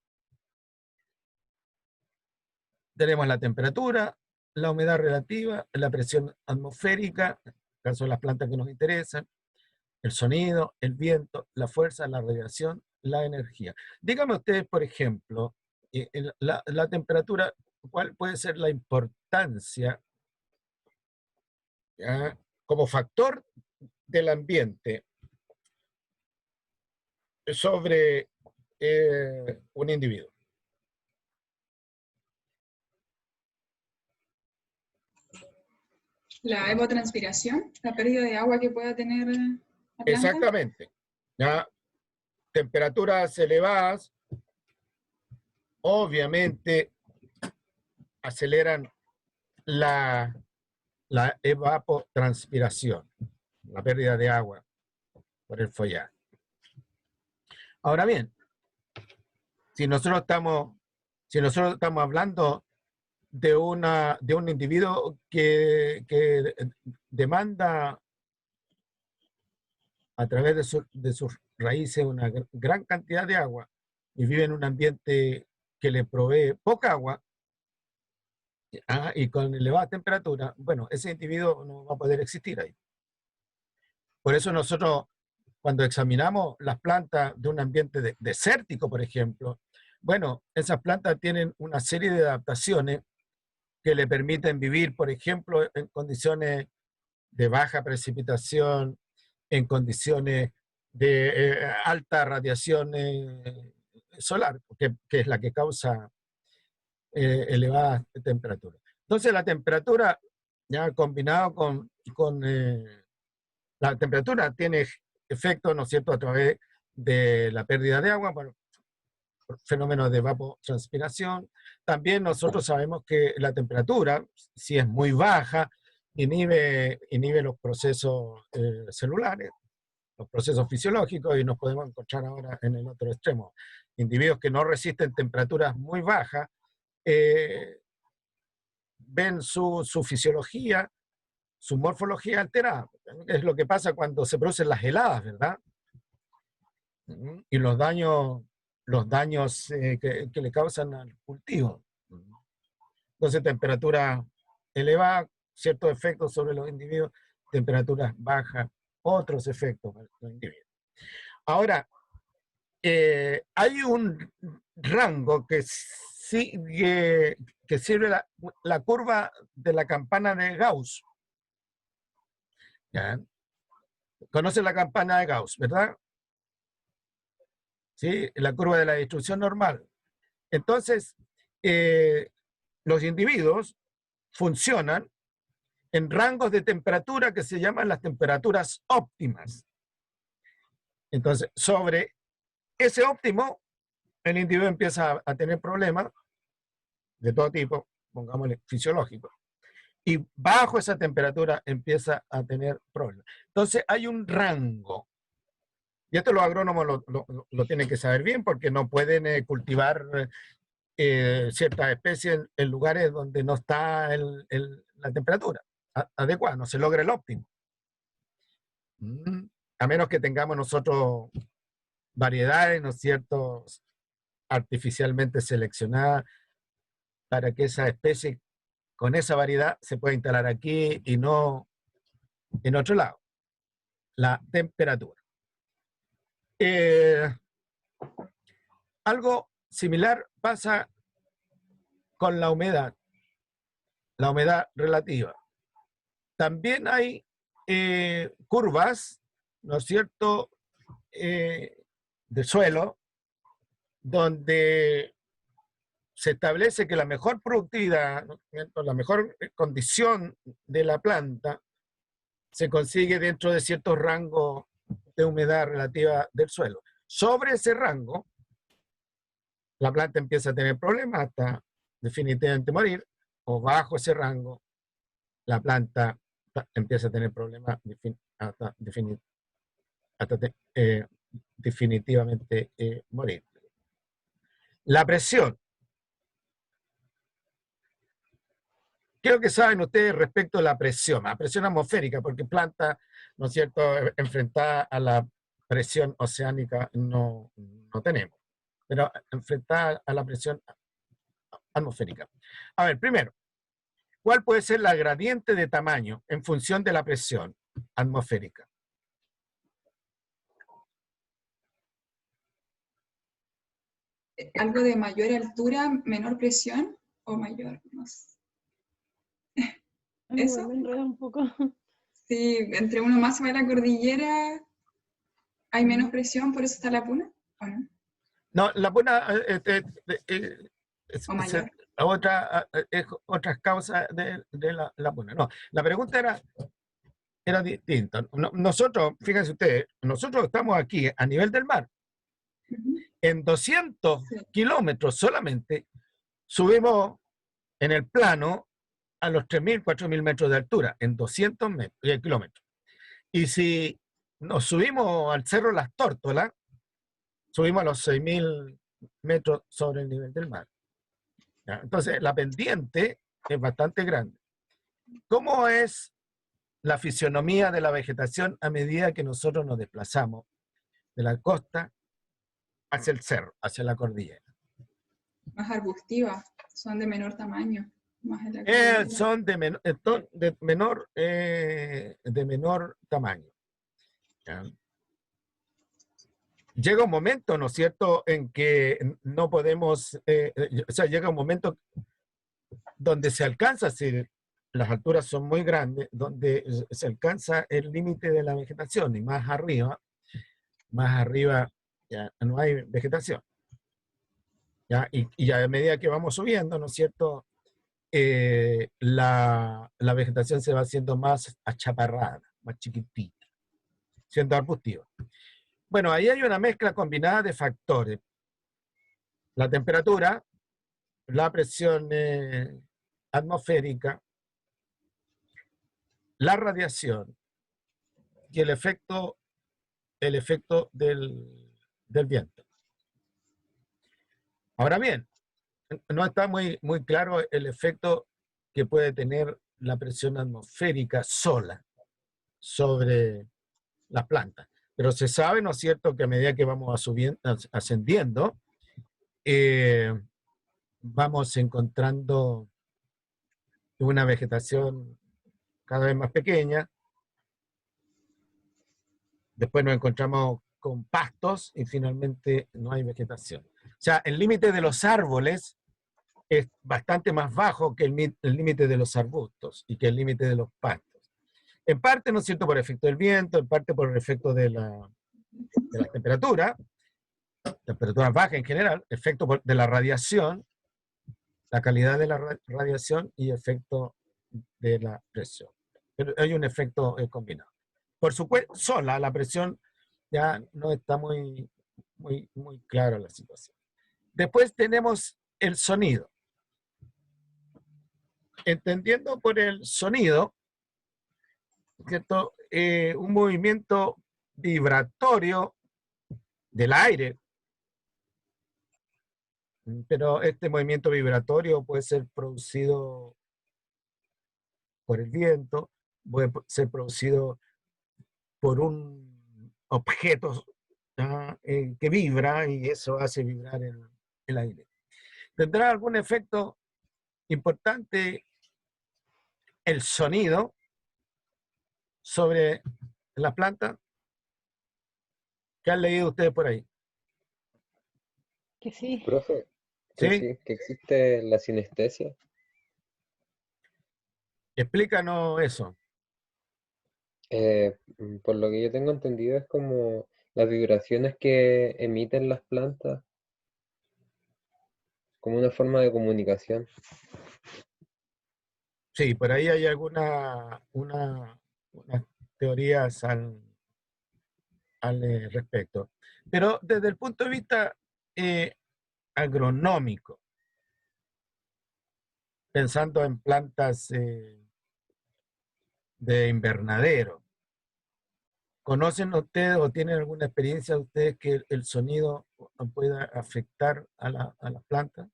Tenemos la temperatura, la humedad relativa, la presión atmosférica, en el caso de las plantas que nos interesan, el sonido, el viento, la fuerza, la radiación, la energía. Díganme ustedes, por ejemplo, la temperatura, ¿cuál puede ser la importancia, ¿ya?, como factor del ambiente sobre un individuo? La evapotranspiración, la pérdida de agua que pueda tener la planta. Exactamente. ¿Ya? Temperaturas elevadas, obviamente, aceleran la evapotranspiración, la pérdida de agua por el follaje. Ahora bien, si nosotros estamos hablando de un individuo que demanda a través de sus raíces una gran cantidad de agua y vive en un ambiente que le provee poca agua y con elevada temperatura, bueno, ese individuo no va a poder existir ahí. Por eso nosotros, cuando examinamos las plantas de un ambiente desértico, por ejemplo, bueno, esas plantas tienen una serie de adaptaciones que le permiten vivir, por ejemplo, en condiciones de baja precipitación, en condiciones alta radiación solar, que es la que causa elevada temperatura. Entonces la temperatura, ya combinado con la temperatura, tiene efecto, ¿no es cierto?, a través de la pérdida de agua, bueno, fenómenos de evapotranspiración. También nosotros sabemos que la temperatura, si es muy baja, inhibe los procesos celulares, los procesos fisiológicos, y nos podemos encontrar ahora en el otro extremo. Individuos que no resisten temperaturas muy bajas, ven su fisiología, su morfología alterada. Es lo que pasa cuando se producen las heladas, ¿verdad? Y los daños que le causan al cultivo. Entonces, temperatura elevada, ciertos efectos sobre los individuos, temperaturas bajas, otros efectos para los individuos. Ahora, hay un rango que sirve la curva de la campana de Gauss. ¿Ya? ¿Conocen la campana de Gauss, verdad? ¿Sí? La curva de la distribución normal. Entonces, los individuos funcionan en rangos de temperatura que se llaman las temperaturas óptimas. Entonces, sobre ese óptimo, el individuo empieza a tener problemas de todo tipo, pongámosle fisiológicos. Y bajo esa temperatura empieza a tener problemas. Entonces, hay un rango. Y esto los agrónomos lo tienen que saber bien, porque no pueden cultivar ciertas especies en lugares donde no está la temperatura adecuada, no se logra el óptimo. A menos que tengamos nosotros variedades, ¿no es cierto?, artificialmente seleccionadas para que esa especie con esa variedad se pueda instalar aquí y no en otro lado. La temperatura. Algo similar pasa con la humedad relativa. También hay curvas, ¿no es cierto?, de suelo, donde se establece que la mejor productividad, ¿no?, la mejor condición de la planta se consigue dentro de ciertos rangos de humedad relativa del suelo. Sobre ese rango, la planta empieza a tener problemas hasta definitivamente morir, o bajo ese rango, la planta empieza a tener problemas hasta definitivamente morir. La presión. ¿Qué es lo que saben ustedes respecto a la presión atmosférica? Porque planta, ¿no es cierto?, enfrentada a la presión oceánica no tenemos, pero enfrentada a la presión atmosférica. A ver, primero, ¿cuál puede ser la gradiente de tamaño en función de la presión atmosférica? ¿Algo de mayor altura, menor presión o mayor? No sé. ¿Eso? Me enredo un poco. Sí, entre uno más se va a la cordillera, hay menos presión, por eso está la puna, ¿o no? No, la puna ¿O mayor? es otras causas de la puna. No, la pregunta era distinta. Nosotros, fíjense ustedes, nosotros estamos aquí a nivel del mar. En 200 kilómetros solamente subimos en el plano a los 3.000, 4.000 metros de altura, en 200 kilómetros. Y si nos subimos al Cerro Las Tórtolas, subimos a los 6.000 metros sobre el nivel del mar. ¿Ya? Entonces, la pendiente es bastante grande. ¿Cómo es la fisionomía de la vegetación a medida que nosotros nos desplazamos de la costa hacia el cerro, hacia la cordillera? Más arbustivas, son de menor tamaño. Son de menor tamaño. ¿Ya? Llega un momento, ¿no es cierto?, en que no podemos, o sea, llega un momento donde se alcanza, si las alturas son muy grandes, donde se alcanza el límite de la vegetación, y más arriba más arriba ya no hay vegetación. ¿Ya? Y a medida que vamos subiendo, ¿no es cierto?, la vegetación se va haciendo más achaparrada, más chiquitita, siendo arbustiva. Bueno, ahí hay una mezcla combinada de factores. La temperatura, la presión atmosférica, la radiación y el efecto del viento. Ahora bien, no está muy claro el efecto que puede tener la presión atmosférica sola sobre las plantas. Pero se sabe, ¿no es cierto?, que a medida que vamos ascendiendo, vamos encontrando una vegetación cada vez más pequeña. Después nos encontramos con pastos y finalmente no hay vegetación. O sea, el límite de los árboles es bastante más bajo que el límite de los arbustos y que el límite de los pastos. En parte, ¿no es cierto?, por efecto del viento, en parte por el efecto de la temperatura baja en general, efecto de la radiación, la calidad de la radiación y efecto de la presión. Pero hay un efecto combinado. Por supuesto, sola la presión ya no está muy clara la situación. Después tenemos el sonido. Entendiendo por el sonido, ¿cierto?, un movimiento vibratorio del aire, pero este movimiento vibratorio puede ser producido por el viento, puede ser producido por un objeto que vibra y eso hace vibrar el aire. ¿Tendrá algún efecto importante el sonido sobre la planta? ¿Qué han leído ustedes por ahí? Que sí. Profe, ¿Sí? sí, que existe la sinestesia. Explícanos eso. Por lo que yo tengo entendido es como las vibraciones que emiten las plantas, como una forma de comunicación. Sí, por ahí hay unas teorías al respecto. Pero desde el punto de vista agronómico, pensando en plantas de invernadero, ¿conocen ustedes o tienen alguna experiencia ustedes que el sonido pueda afectar a las plantas?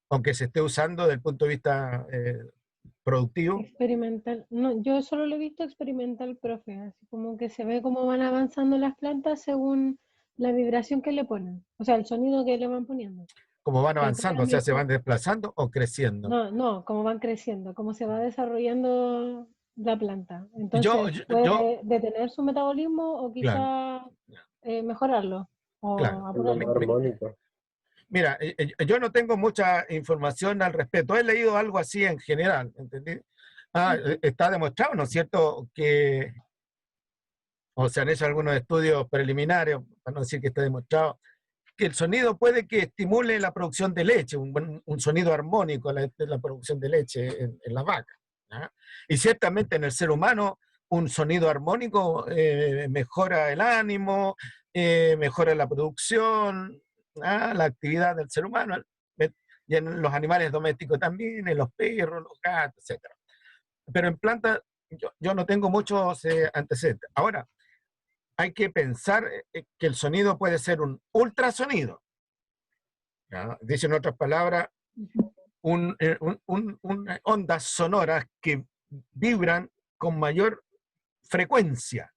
Aunque se esté usando desde el punto de vista productivo. Experimental. No, yo solo lo he visto experimental, profe. Así como que se ve cómo van avanzando las plantas según la vibración que le ponen. O sea, el sonido que le van poniendo. Como van avanzando, o sea, se Calculan van desplazando o creciendo. No, cómo van creciendo, cómo se va desarrollando la planta. Yo, Entonces, yo, puede detener su metabolismo o claro, quizá mejorarlo o claro. Más apurarlo. armónico. Mira, yo no tengo mucha información al respecto. He leído algo así en general, ¿entendí? Está demostrado, ¿no es cierto?, que, o se han hecho algunos estudios preliminares, para no decir que está demostrado, que el sonido puede que estimule la producción de leche, un sonido armónico la producción de leche en la vaca. ¿Ah? Y ciertamente en el ser humano un sonido armónico mejora el ánimo, mejora la producción, la actividad del ser humano, y en los animales domésticos también, en los perros, los gatos, etc. Pero en plantas yo no tengo muchos antecedentes. Ahora, hay que pensar que el sonido puede ser un ultrasonido. ¿Ya? Dicen otras palabras, ondas sonoras que vibran con mayor frecuencia.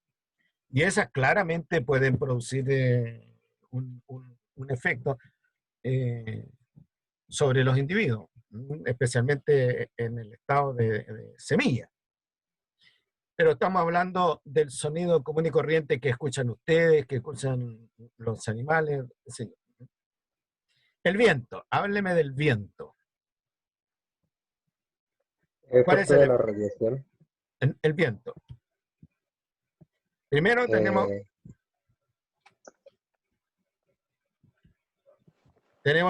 Y esas claramente pueden producir un efecto sobre los individuos, especialmente en el estado de semilla. Pero estamos hablando del sonido común y corriente que escuchan ustedes, que escuchan los animales. Sí. El viento, hábleme del viento. Es ¿Cuál es parte de la radiación. el viento? Primero tenemos Eh,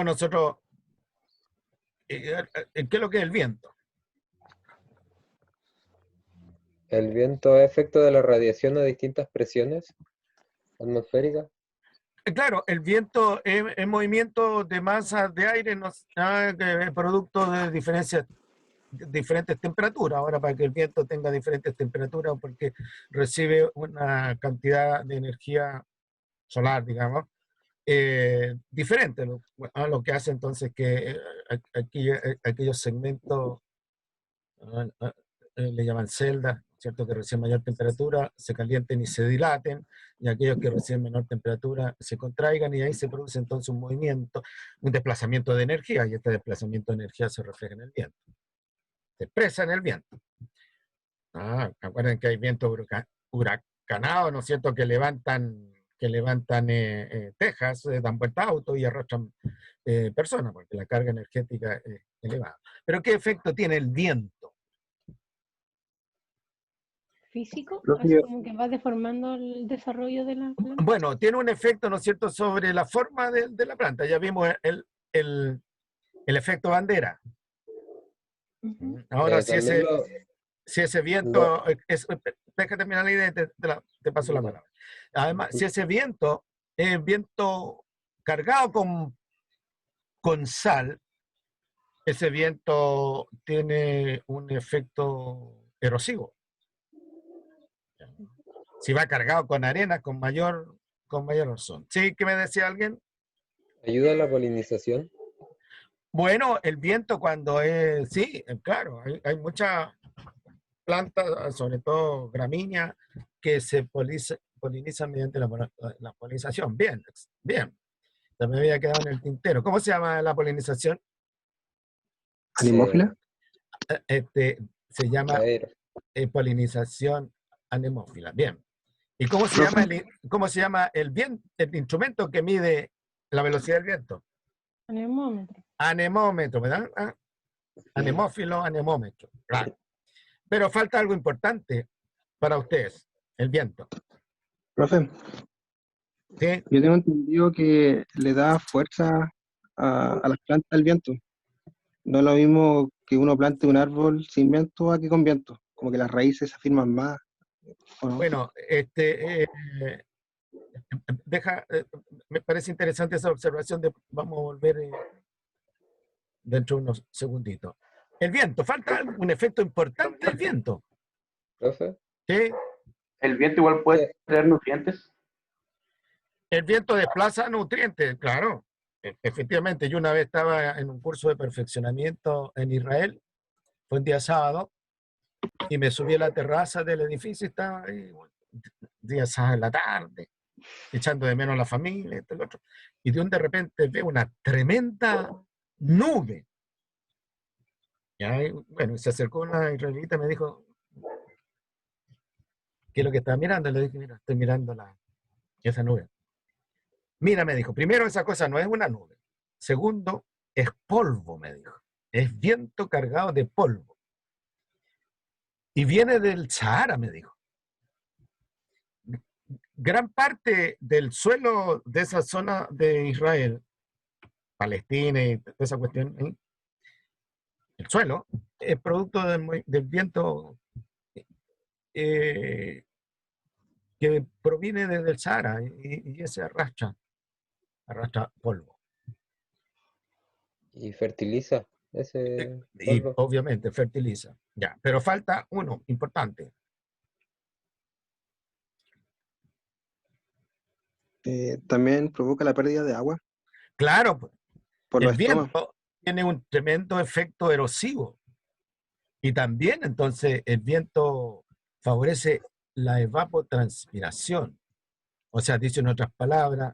nosotros, ¿qué es lo que es el viento? el viento es efecto de la radiación a distintas presiones atmosféricas. Claro, el viento es movimiento de masas de aire, que es producto de diferentes temperaturas. Ahora, para que el viento tenga diferentes temperaturas, porque recibe una cantidad de energía solar, digamos, diferente, lo que hace entonces que aquellos segmentos le llaman celdas, ¿cierto? Que reciben mayor temperatura, se calienten y se dilaten, y aquellos que reciben menor temperatura se contraigan, y ahí se produce entonces un movimiento, un desplazamiento de energía, y este desplazamiento de energía se refleja en el viento, se expresa en el viento. Acuerden que hay vientos huracanados, ¿no es cierto?, que levantan tejas, dan vuelta a autos y arrastran personas, porque la carga energética es elevada. Pero ¿qué efecto tiene el viento? Físico, Profe, así como que va deformando el desarrollo de la planta. Bueno, tiene un efecto, ¿no es cierto?, sobre la forma de la planta. Ya vimos el efecto bandera. Ujú. Ahora, si También ese viento, deja terminar la idea y te paso la Ya. palabra. Además, si ese viento es viento cargado con sal, ese viento tiene un efecto erosivo. Si va cargado con arena, con mayor razón. ¿Sí? ¿Qué me decía alguien? ayuda a la polinización. Bueno, el viento cuando es, sí, claro, hay muchas plantas, sobre todo gramíneas, que se polinizan mediante la polinización. Bien, bien. También había quedado en el tintero. ¿Cómo se llama la polinización? ¿anemófila? Se llama Aero. polinización anemófila. Bien. ¿Y cómo se Profe. llama el instrumento que mide la velocidad del viento? Anemómetro. Anemómetro, ¿verdad? Anemófilo, anemómetro. Claro. Pero falta algo importante para ustedes, el viento. Profe, ¿Sí? yo tengo entendido que le da fuerza a las plantas el viento. No es lo mismo que uno plante un árbol sin viento a que con viento. Como que las raíces se afirman más. ¿O no? Bueno, me parece interesante esa observación. Vamos a volver dentro de unos segunditos. El viento, falta un efecto importante del viento. ¿Profe? ¿Sí? ¿El viento igual puede traer nutrientes? El viento desplaza nutrientes, claro. Efectivamente, yo una vez estaba en un curso de perfeccionamiento en Israel, fue un día sábado, y me subí a la terraza del edificio y estaba ahí, día sábado en la tarde, echando de menos a la familia, esto y lo otro. Y de repente veo una tremenda nube. Y bueno, se acercó una israelita y me dijo, ¿qué es lo que estaba mirando? Le dije, mira, estoy mirando esa nube. Mira, me dijo, primero, esa cosa no es una nube. Segundo, es polvo, me dijo. Es viento cargado de polvo. Y viene del Sahara, me dijo. Gran parte del suelo de esa zona de Israel, Palestina y toda esa cuestión, el suelo, es producto del viento que proviene desde el Sahara, y ese arrastra polvo. Y fertiliza ese Y polvo. obviamente fertiliza. Ya, pero falta uno importante. También provoca la pérdida de agua Claro, por el los estomas. viento tiene un tremendo efecto erosivo. Y también entonces el viento favorece la evapotranspiración. O sea, dicho en otras palabras,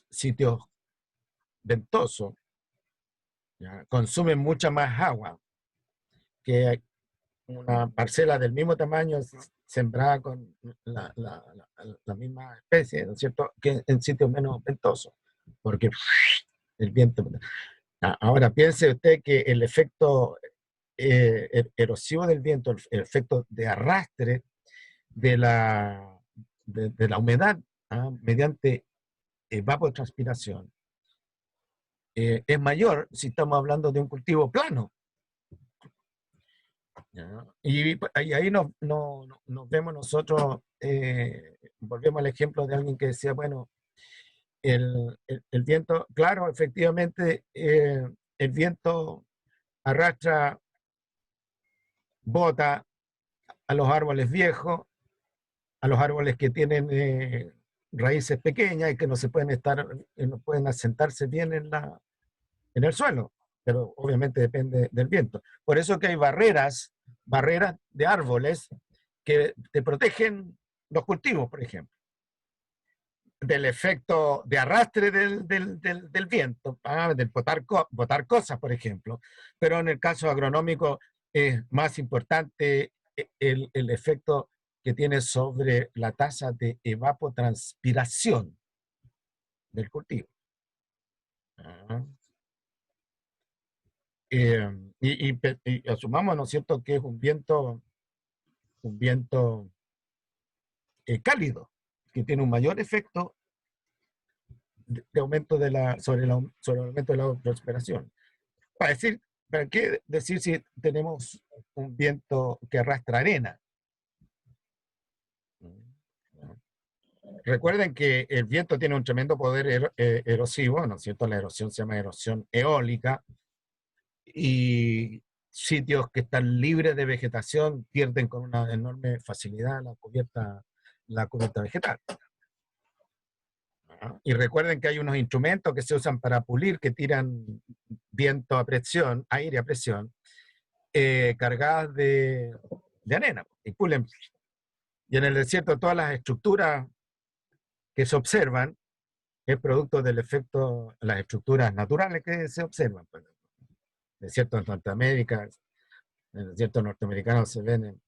sitios ventosos consumen mucha más agua que una parcela del mismo tamaño sembrada con la misma especie, ¿no es cierto?, que en sitios menos ventosos, porque el viento. Ahora piense usted que el efecto erosivo del viento, el efecto de arrastre de la de la humedad mediante evapotranspiración es mayor si estamos hablando de un cultivo plano. ¿Ya? Y ahí nos vemos nosotros, volvemos al ejemplo de alguien que decía, bueno, el viento, claro, efectivamente, el viento arrastra, bota a los árboles viejos, a los árboles que tienen raíces pequeñas y que no se pueden no pueden asentarse bien en el suelo, pero obviamente depende del viento. Por eso que hay barreras de árboles que te protegen los cultivos, por ejemplo, del efecto de arrastre del viento, del botar cosas, por ejemplo. Pero en el caso agronómico es más importante el efecto que tiene sobre la tasa de evapotranspiración del cultivo. Y asumamos, ¿no es cierto?, que es un viento cálido, que tiene un mayor efecto de aumento sobre el aumento de la evapotranspiración. ¿Para qué decir si tenemos un viento que arrastra arena? Recuerden que el viento tiene un tremendo poder erosivo, ¿no es cierto? La erosión se llama erosión eólica, y sitios que están libres de vegetación pierden con una enorme facilidad la cubierta vegetal. Y recuerden que hay unos instrumentos que se usan para pulir, que tiran viento a presión, aire a presión, cargadas de arena, y pulen. Y en el desierto todas las estructuras que se observan es producto del efecto, las estructuras naturales que se observan. Pues, desierto en Norteamérica, en el desierto norteamericano se ven en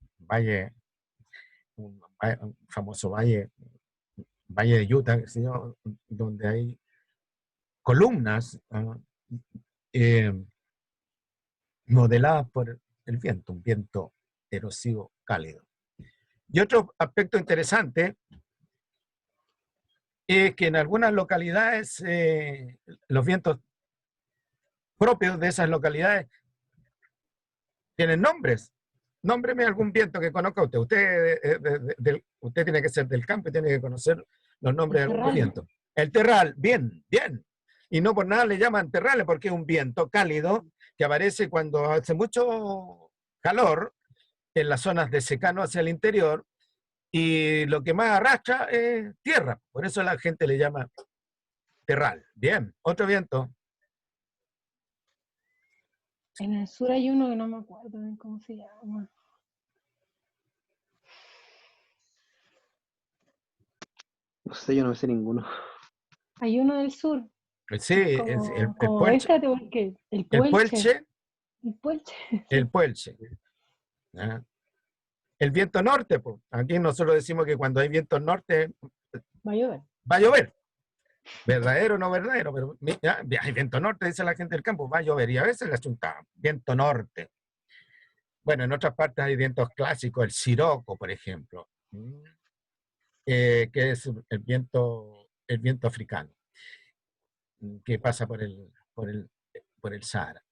un famoso valle de Utah, donde hay columnas modeladas por el viento, un viento erosivo cálido. Y otro aspecto interesante es que en algunas localidades los vientos propios de esas localidades tienen nombres. Nómbreme algún viento que conozca usted. Usted tiene que ser del campo y tiene que conocer los nombres de algunos vientos. El terral, bien, bien. Y no por nada le llaman terrales, porque es un viento cálido que aparece cuando hace mucho calor en las zonas de secano hacia el interior, y lo que más arrastra es tierra. Por eso la gente le llama terral. Bien, otro viento. En el sur hay uno que no me acuerdo de cómo se llama. No sé, yo no sé ninguno. Hay uno del sur. Sí, es el puelche. El puelche. El puelche. El puelche. El viento norte, pues. Aquí nosotros decimos que cuando hay viento norte Va a llover. Va a llover. Verdadero o no verdadero, pero hay viento norte, dice la gente del campo, va a llover. Y a veces le asunta viento norte. Bueno, en otras partes hay vientos clásicos, el siroco, por ejemplo, que es el viento africano, que pasa por el Sahara.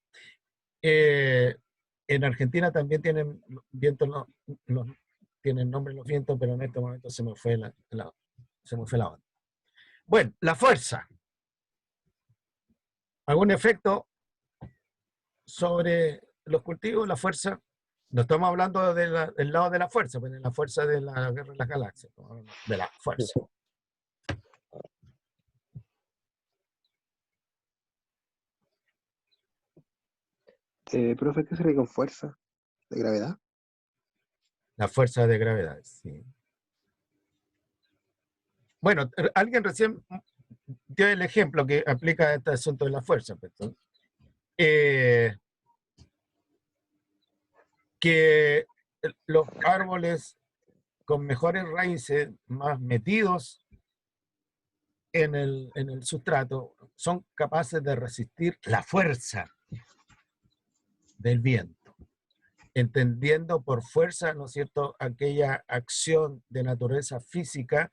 En Argentina también tienen vientos, tienen nombre los vientos, pero en este momento se me fue la onda. Bueno, la fuerza. ¿Algún efecto sobre los cultivos? La fuerza. No estamos hablando del lado de la fuerza, pues de la fuerza de la guerra de las galaxias, de la fuerza. Profe, ¿qué se ve con fuerza de gravedad? La fuerza de gravedad, sí. Bueno, alguien recién dio el ejemplo que aplica a este asunto de la fuerza. Que los árboles con mejores raíces, más metidos en el sustrato, son capaces de resistir la fuerza del viento, entendiendo por fuerza, ¿no es cierto?, aquella acción de naturaleza física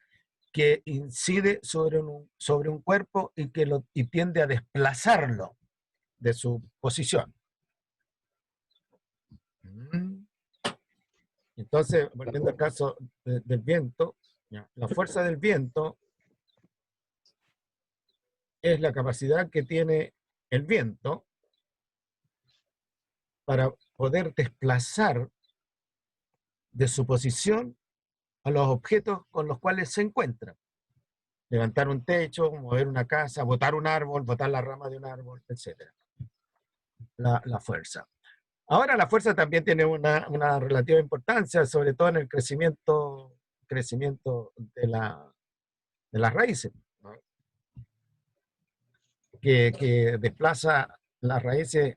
que incide sobre un cuerpo y tiende a desplazarlo de su posición. Entonces, volviendo al caso del viento, ¿ya? La fuerza del viento es la capacidad que tiene el viento para poder desplazar de su posición a los objetos con los cuales se encuentra. Levantar un techo, mover una casa, botar un árbol, botar la rama de un árbol, etc. La fuerza. Ahora la fuerza también tiene una relativa importancia, sobre todo en el crecimiento de las raíces, ¿no? Que desplaza las raíces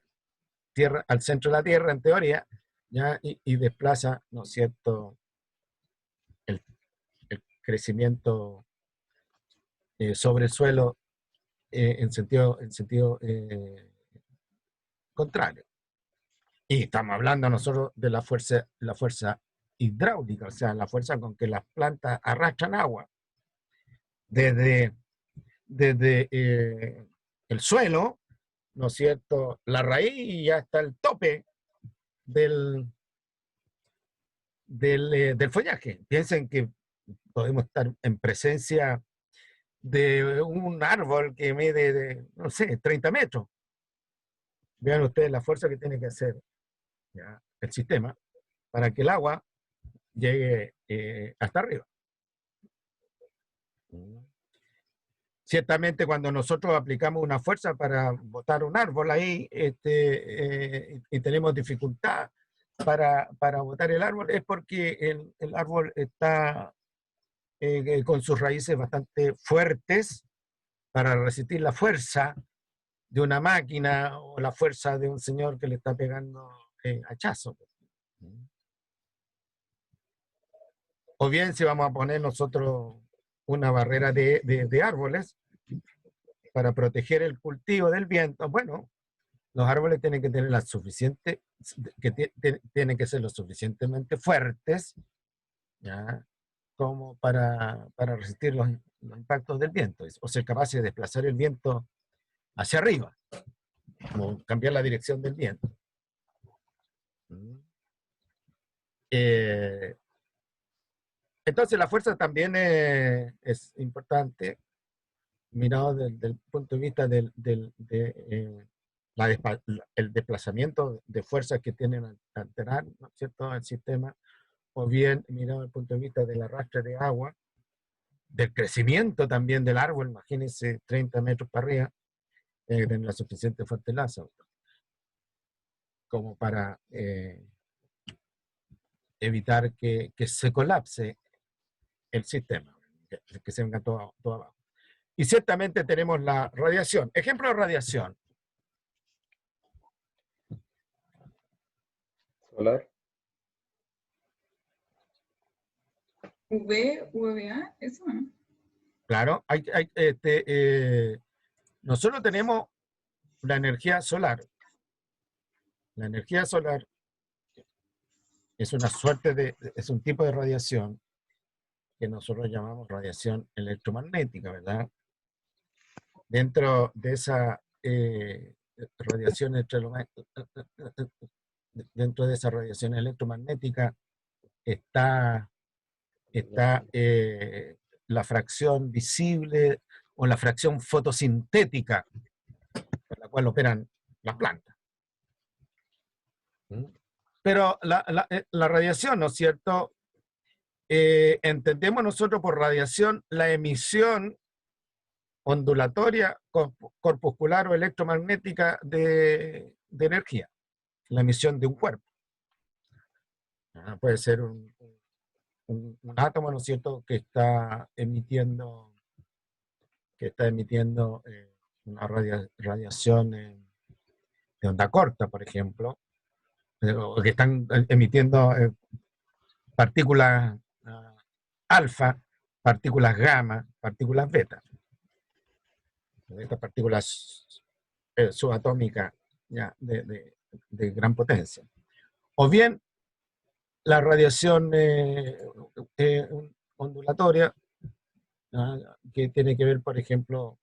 al centro de la tierra, en teoría, ¿ya? Y desplaza, ¿no es cierto?, el crecimiento sobre el suelo en sentido contrario. Y estamos hablando nosotros de la fuerza hidráulica, o sea, la fuerza con que las plantas arrastran agua desde el suelo, ¿no es cierto?, la raíz y hasta el tope del follaje. Piensen que podemos estar en presencia de un árbol que mide, no sé, 30 metros. Vean ustedes la fuerza que tiene que hacer, ¿ya?, el sistema para que el agua llegue hasta arriba. Ciertamente cuando nosotros aplicamos una fuerza para botar un árbol ahí y tenemos dificultad para botar el árbol, es porque el árbol está con sus raíces bastante fuertes para resistir la fuerza de una máquina o la fuerza de un señor que le está pegando hachazo. O bien si vamos a poner nosotros una barrera de árboles para proteger el cultivo del viento, bueno, los árboles tienen que tener tienen que ser lo suficientemente fuertes, ¿ya?, como para resistir los impactos del viento, o ser capaces de desplazar el viento hacia arriba, como cambiar la dirección del viento. Entonces la fuerza también es importante, mirado desde el punto de vista el desplazamiento de fuerzas que tienen al alterar, ¿no es cierto?, el sistema, o bien mirado desde el punto de vista del arrastre de agua, del crecimiento también del árbol. Imagínense 30 metros para arriba, tener la suficiente fortaleza como para evitar que se colapse el sistema, que se venga todo abajo. Y ciertamente tenemos la radiación. Ejemplo de radiación. Solar. UV, UVA, eso, ¿no? Claro, nosotros tenemos la energía solar. La energía solar es una es un tipo de radiación que nosotros llamamos radiación electromagnética, ¿verdad? Dentro de esa radiación electromagnética está la fracción visible o la fracción fotosintética con la cual operan las plantas. Pero la radiación, ¿no es cierto?, entendemos nosotros por radiación la emisión ondulatoria, corpuscular o electromagnética de energía, la emisión de un cuerpo. Puede ser un átomo, ¿no es cierto?, que está emitiendo una radiación de onda corta, por ejemplo, o que están emitiendo partículas alfa, partículas gamma, partículas beta. Estas partículas subatómicas ya de gran potencia. O bien la radiación ondulatoria, que tiene que ver, por ejemplo,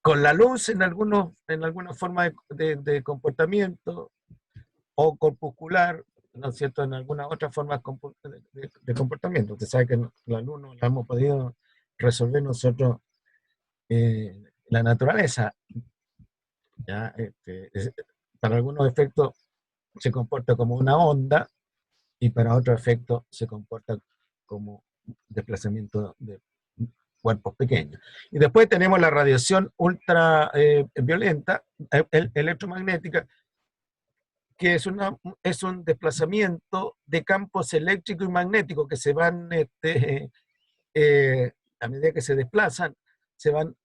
con la luz en alguna forma de comportamiento, o corpuscular, ¿no es cierto?, en alguna otra forma de comportamiento. Usted sabe que la luz no la hemos podido resolver nosotros, la naturaleza. ¿Ya? Para algunos efectos se comporta como una onda, y para otros efectos se comporta como desplazamiento de cuerpos pequeños. Y después tenemos la radiación ultraviolenta, electromagnética, que es un desplazamiento de campos eléctricos y magnéticos que se van, a medida que se desplazan, se van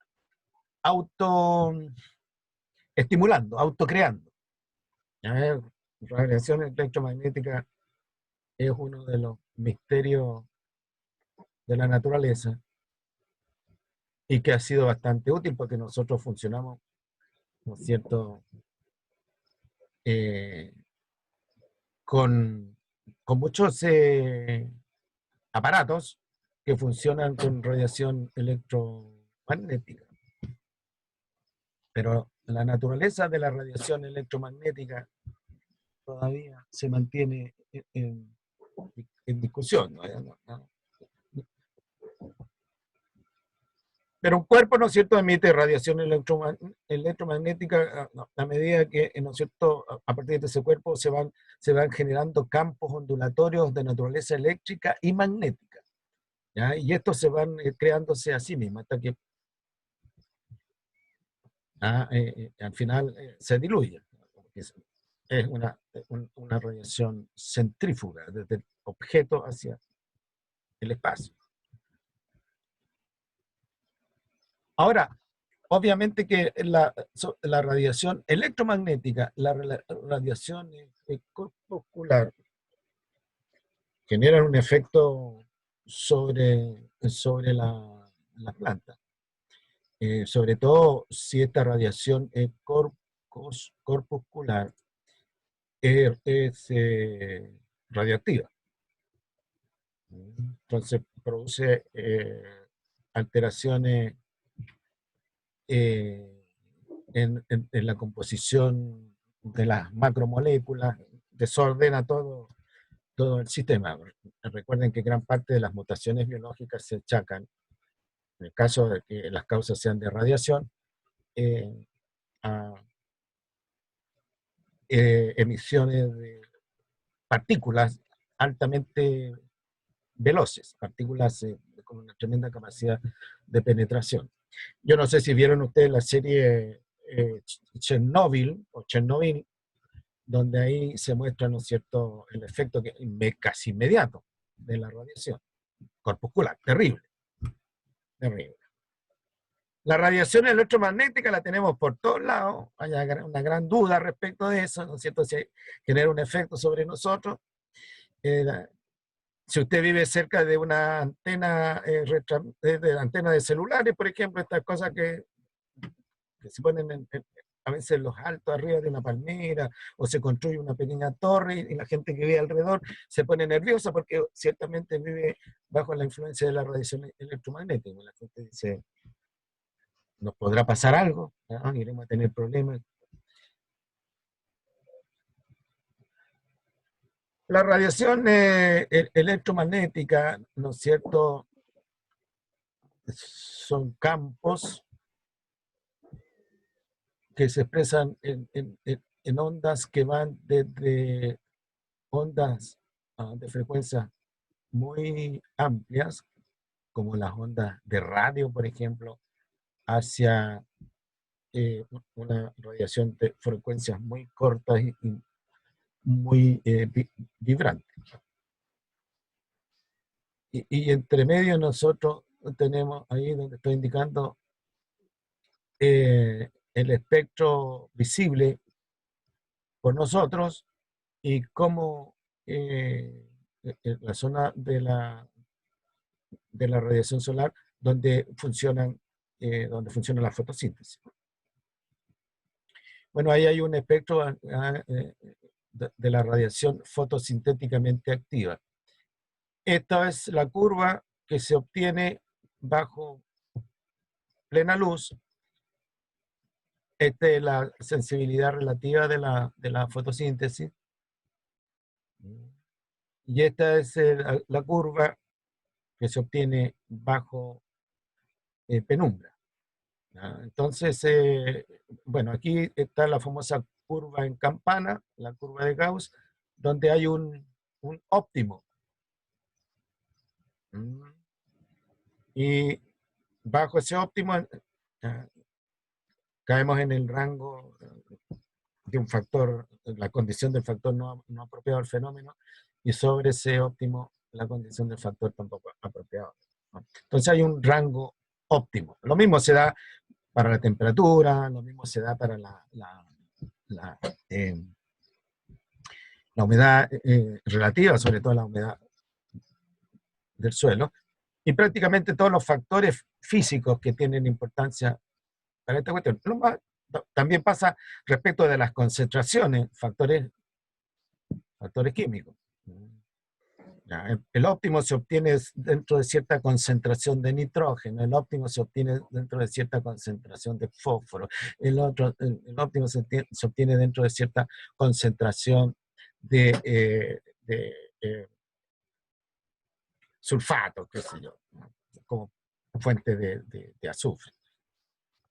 autoestimulando, autocreando. La radiación electromagnética es uno de los misterios de la naturaleza, y que ha sido bastante útil porque nosotros funcionamos, ¿no es cierto?, con muchos aparatos que funcionan con radiación electromagnética. Pero la naturaleza de la radiación electromagnética todavía se mantiene en discusión, ¿no? Pero un cuerpo, ¿no es cierto?, emite radiación electromagnética a medida que, ¿no es cierto?, a partir de ese cuerpo se van generando campos ondulatorios de naturaleza eléctrica y magnética, ¿ya? Y estos se van creándose a sí mismos hasta que al final se diluyen. Es una radiación centrífuga desde el objeto hacia el espacio. Ahora, obviamente que la radiación electromagnética, la radiación corpuscular, generan un efecto sobre la planta. Sobre todo si esta radiación corpuscular es radioactiva. Entonces produce alteraciones en la composición de las macromoléculas, desordena todo el sistema. Recuerden que gran parte de las mutaciones biológicas se achacan, en el caso de que las causas sean de radiación, a emisiones de partículas altamente veloces, partículas con una tremenda capacidad de penetración. Yo no sé si vieron ustedes la serie Chernobyl, donde ahí se muestra, ¿no es cierto?, el efecto casi inmediato de la radiación corpuscular, terrible. La radiación electromagnética la tenemos por todos lados, hay una gran duda respecto de eso, ¿no es cierto?, si genera un efecto sobre nosotros. Si usted vive cerca de una antena, de celulares, por ejemplo, estas cosas que se ponen a veces en los altos arriba de una palmera, o se construye una pequeña torre y la gente que vive alrededor se pone nerviosa porque ciertamente vive bajo la influencia de la radiación electromagnética. La gente dice, ¿nos podrá pasar algo? ¿No? ¿Iremos a tener problemas? La radiación electromagnética, ¿no es cierto?, son campos que se expresan en ondas que van desde ondas de frecuencias muy amplias, como las ondas de radio, por ejemplo, hacia una radiación de frecuencias muy cortas y muy vibrantes. Y entre medio nosotros tenemos ahí donde estoy indicando el espectro visible por nosotros, y cómo la zona de la radiación solar donde funciona la fotosíntesis. Bueno, ahí hay un espectro de la radiación fotosintéticamente activa. Esta es la curva que se obtiene bajo plena luz. Esta es la sensibilidad relativa de la fotosíntesis. Y esta es la curva que se obtiene bajo penumbra. Entonces, bueno, aquí está la famosa curva en campana, la curva de Gauss, donde hay un óptimo. Y bajo ese óptimo caemos en el rango de un factor, la condición del factor no apropiado al fenómeno, y sobre ese óptimo la condición del factor tampoco apropiado. Entonces hay un rango óptimo. Lo mismo se da para la temperatura, lo mismo se da para la humedad relativa, sobre todo la humedad del suelo, y prácticamente todos los factores físicos que tienen importancia para esta cuestión. También pasa respecto de las concentraciones, factores químicos. El óptimo se obtiene dentro de cierta concentración de nitrógeno, el óptimo se obtiene dentro de cierta concentración de fósforo, el óptimo se obtiene dentro de cierta concentración de sulfato, qué sé yo, como fuente de azufre,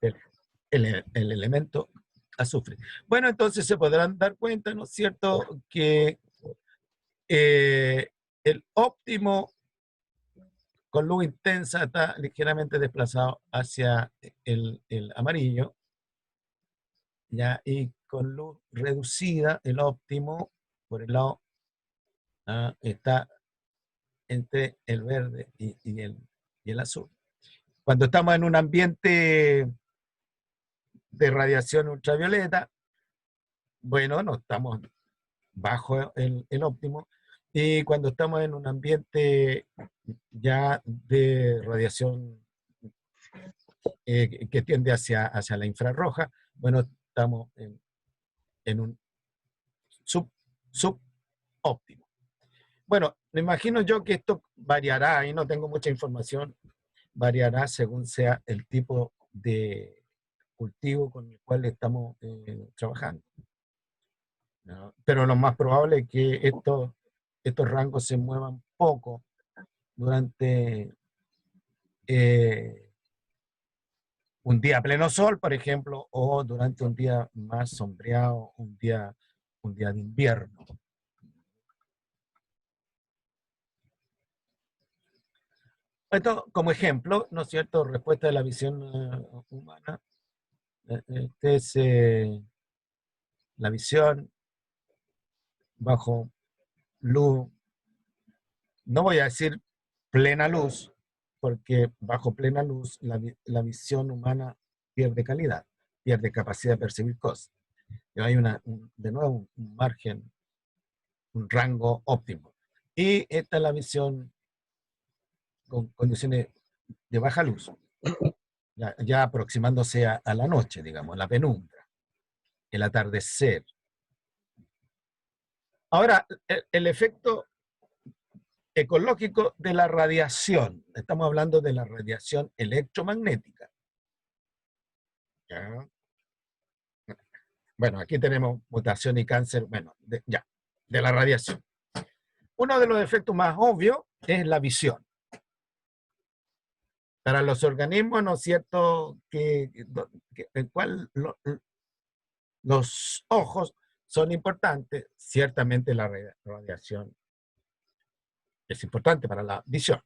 el elemento azufre. Bueno, entonces se podrán dar cuenta, ¿no es cierto?, que el óptimo con luz intensa está ligeramente desplazado hacia el amarillo, ¿ya? Y con luz reducida, el óptimo, por el lado, está entre el verde y el azul. Cuando estamos en un ambiente de radiación ultravioleta, bueno, no estamos bajo el óptimo, y cuando estamos en un ambiente ya de radiación que tiende hacia la infrarroja, bueno, estamos en un subóptimo. Bueno, me imagino yo que esto variará, y no tengo mucha información, variará según sea el tipo de cultivo con el cual estamos trabajando, ¿no? Pero lo más probable es que estos rangos se muevan poco durante un día a pleno sol, por ejemplo, o durante un día más sombreado, un día de invierno. Esto como ejemplo, ¿no es cierto?, respuesta de la visión humana. Este es la visión bajo luz, no voy a decir plena luz, porque bajo plena luz la visión humana pierde calidad, pierde capacidad de percibir cosas. Y hay de nuevo un margen, un rango óptimo. Y esta es la visión con condiciones de baja luz, ya aproximándose a la noche, digamos, la penumbra, el atardecer. Ahora, el efecto ecológico de la radiación. Estamos hablando de la radiación electromagnética. ¿Ya? Bueno, aquí tenemos mutación y cáncer, bueno, de la radiación. Uno de los efectos más obvios es la visión. Para los organismos, ¿no es cierto?, el cual los ojos son importantes, ciertamente la radiación es importante para la visión. O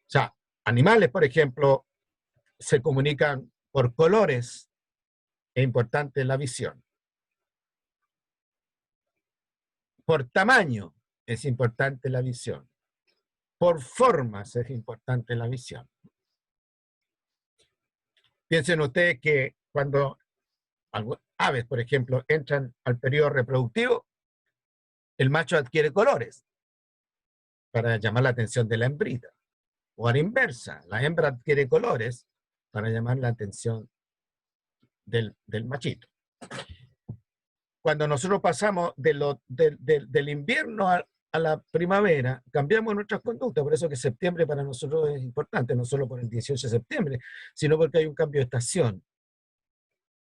sea, animales, por ejemplo, se comunican por colores, es importante la visión. Por tamaño es importante la visión. Por formas es importante la visión. Piensen ustedes que cuando aves, por ejemplo, entran al periodo reproductivo, el macho adquiere colores para llamar la atención de la hembrita. O a la inversa, la hembra adquiere colores para llamar la atención del machito. Cuando nosotros pasamos del invierno a la primavera, cambiamos nuestras conductas, por eso que septiembre para nosotros es importante, no solo por el 18 de septiembre, sino porque hay un cambio de estación.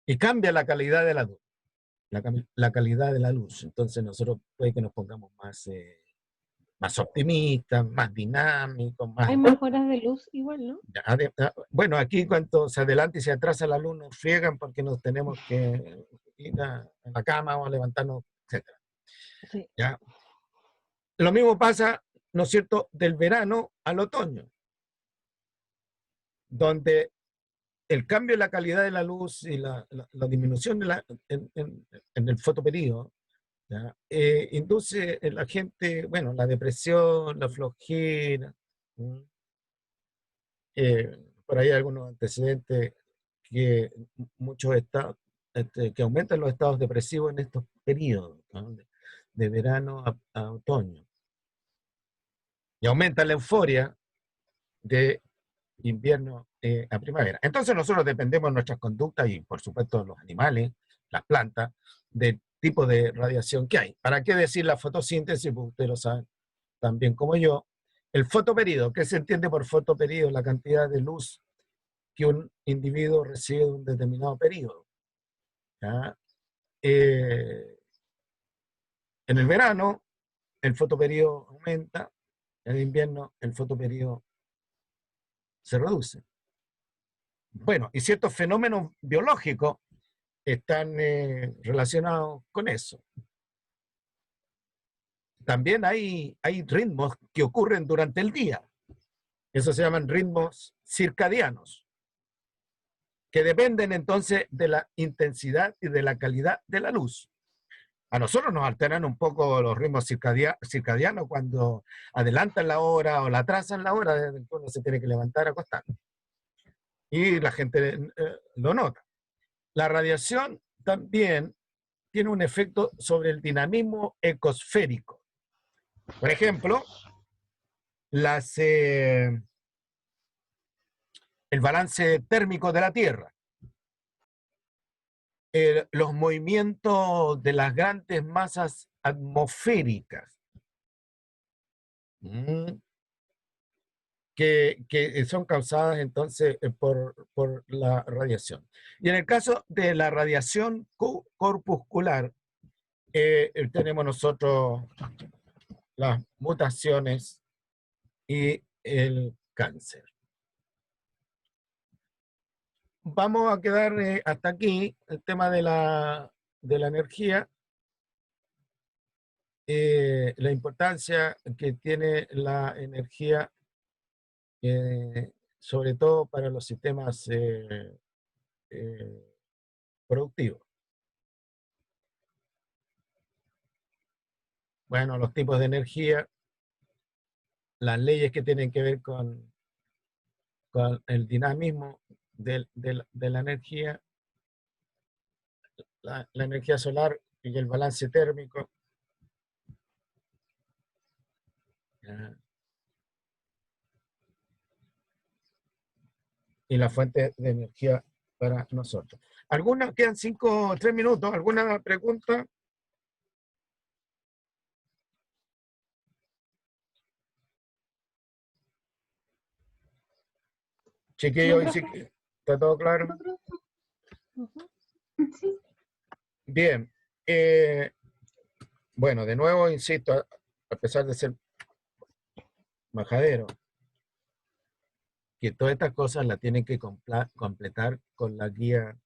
Y cambia la calidad de la luz. La calidad de la luz. Entonces nosotros puede que nos pongamos más optimistas, más dinámicos, más... Hay más horas de luz igual, ¿no? Bueno, aquí cuando se adelanta y se atrasa la luz nos friegan porque nos tenemos que ir a la cama o a levantarnos, etc. Sí. ¿Ya? Lo mismo pasa, ¿no es cierto?, del verano al otoño, donde el cambio en la calidad de la luz y la disminución en el fotoperíodo, ¿ya? Induce en la gente, bueno, la depresión, la flojera, por ahí hay algunos antecedentes que muchos estados, que aumentan los estados depresivos en estos periodos, ¿no? De verano a otoño. Y aumenta la euforia de invierno a primavera. Entonces nosotros dependemos de nuestras conductas y por supuesto los animales, las plantas, del tipo de radiación que hay. ¿Para qué decir la fotosíntesis? Porque ustedes lo saben tan bien como yo. El fotoperíodo, ¿qué se entiende por fotoperíodo? La cantidad de luz que un individuo recibe de un determinado periodo. ¿Ya? En el verano, el fotoperíodo aumenta, en el invierno, el fotoperíodo se reduce. Bueno, y ciertos fenómenos biológicos están relacionados con eso. También hay ritmos que ocurren durante el día. Eso se llaman ritmos circadianos, que dependen entonces de la intensidad y de la calidad de la luz. A nosotros nos alteran un poco los ritmos circadianos cuando adelantan la hora o la atrasan la hora desde que uno se tiene que levantar a acostar. Y la gente lo nota. La radiación también tiene un efecto sobre el dinamismo ecosférico. Por ejemplo, el balance térmico de la Tierra, los movimientos de las grandes masas atmosféricas, que son causadas entonces por la radiación. Y en el caso de la radiación corpuscular, tenemos nosotros las mutaciones y el cáncer. Vamos a quedar hasta aquí el tema de la energía, la importancia que tiene la energía, sobre todo para los sistemas productivos. Bueno, los tipos de energía, las leyes que tienen que ver con el dinamismo de la energía, la energía solar y el balance térmico. Y la fuente de energía para nosotros. Quedan 3 minutos. ¿Alguna pregunta? Chiquillos, ¿está todo claro? Sí. Bien. Bueno, de nuevo, insisto, a pesar de ser majadero, que todas estas cosas las tienen que completar con la guía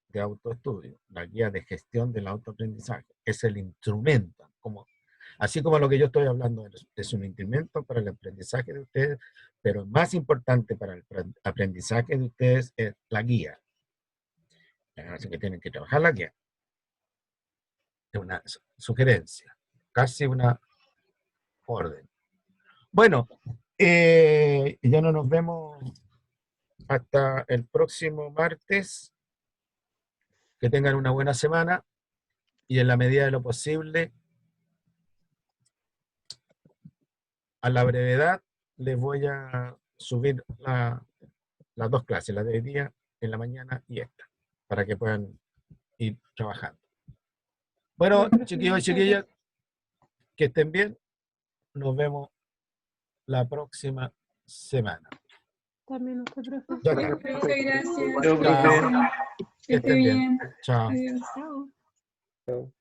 de autoestudio, la guía de gestión del autoaprendizaje. Es el instrumento, así como lo que yo estoy hablando es un instrumento para el aprendizaje de ustedes, pero más importante para el aprendizaje de ustedes es la guía. Así que tienen que trabajar la guía. Es una sugerencia, casi una orden. Bueno, ya no nos vemos hasta el próximo martes. Que tengan una buena semana y en la medida de lo posible, a la brevedad, les voy a subir las 2 clases, la de hoy día en la mañana y esta, para que puedan ir trabajando. Bueno, chiquillos y chiquillas, que estén bien. nos vemos la próxima semana. También usted, profe. Ya está. Profe, gracias. Chao, profe. Chao. Que Que esté estén bien. bien. Chao. Adiós. Chao. Chao.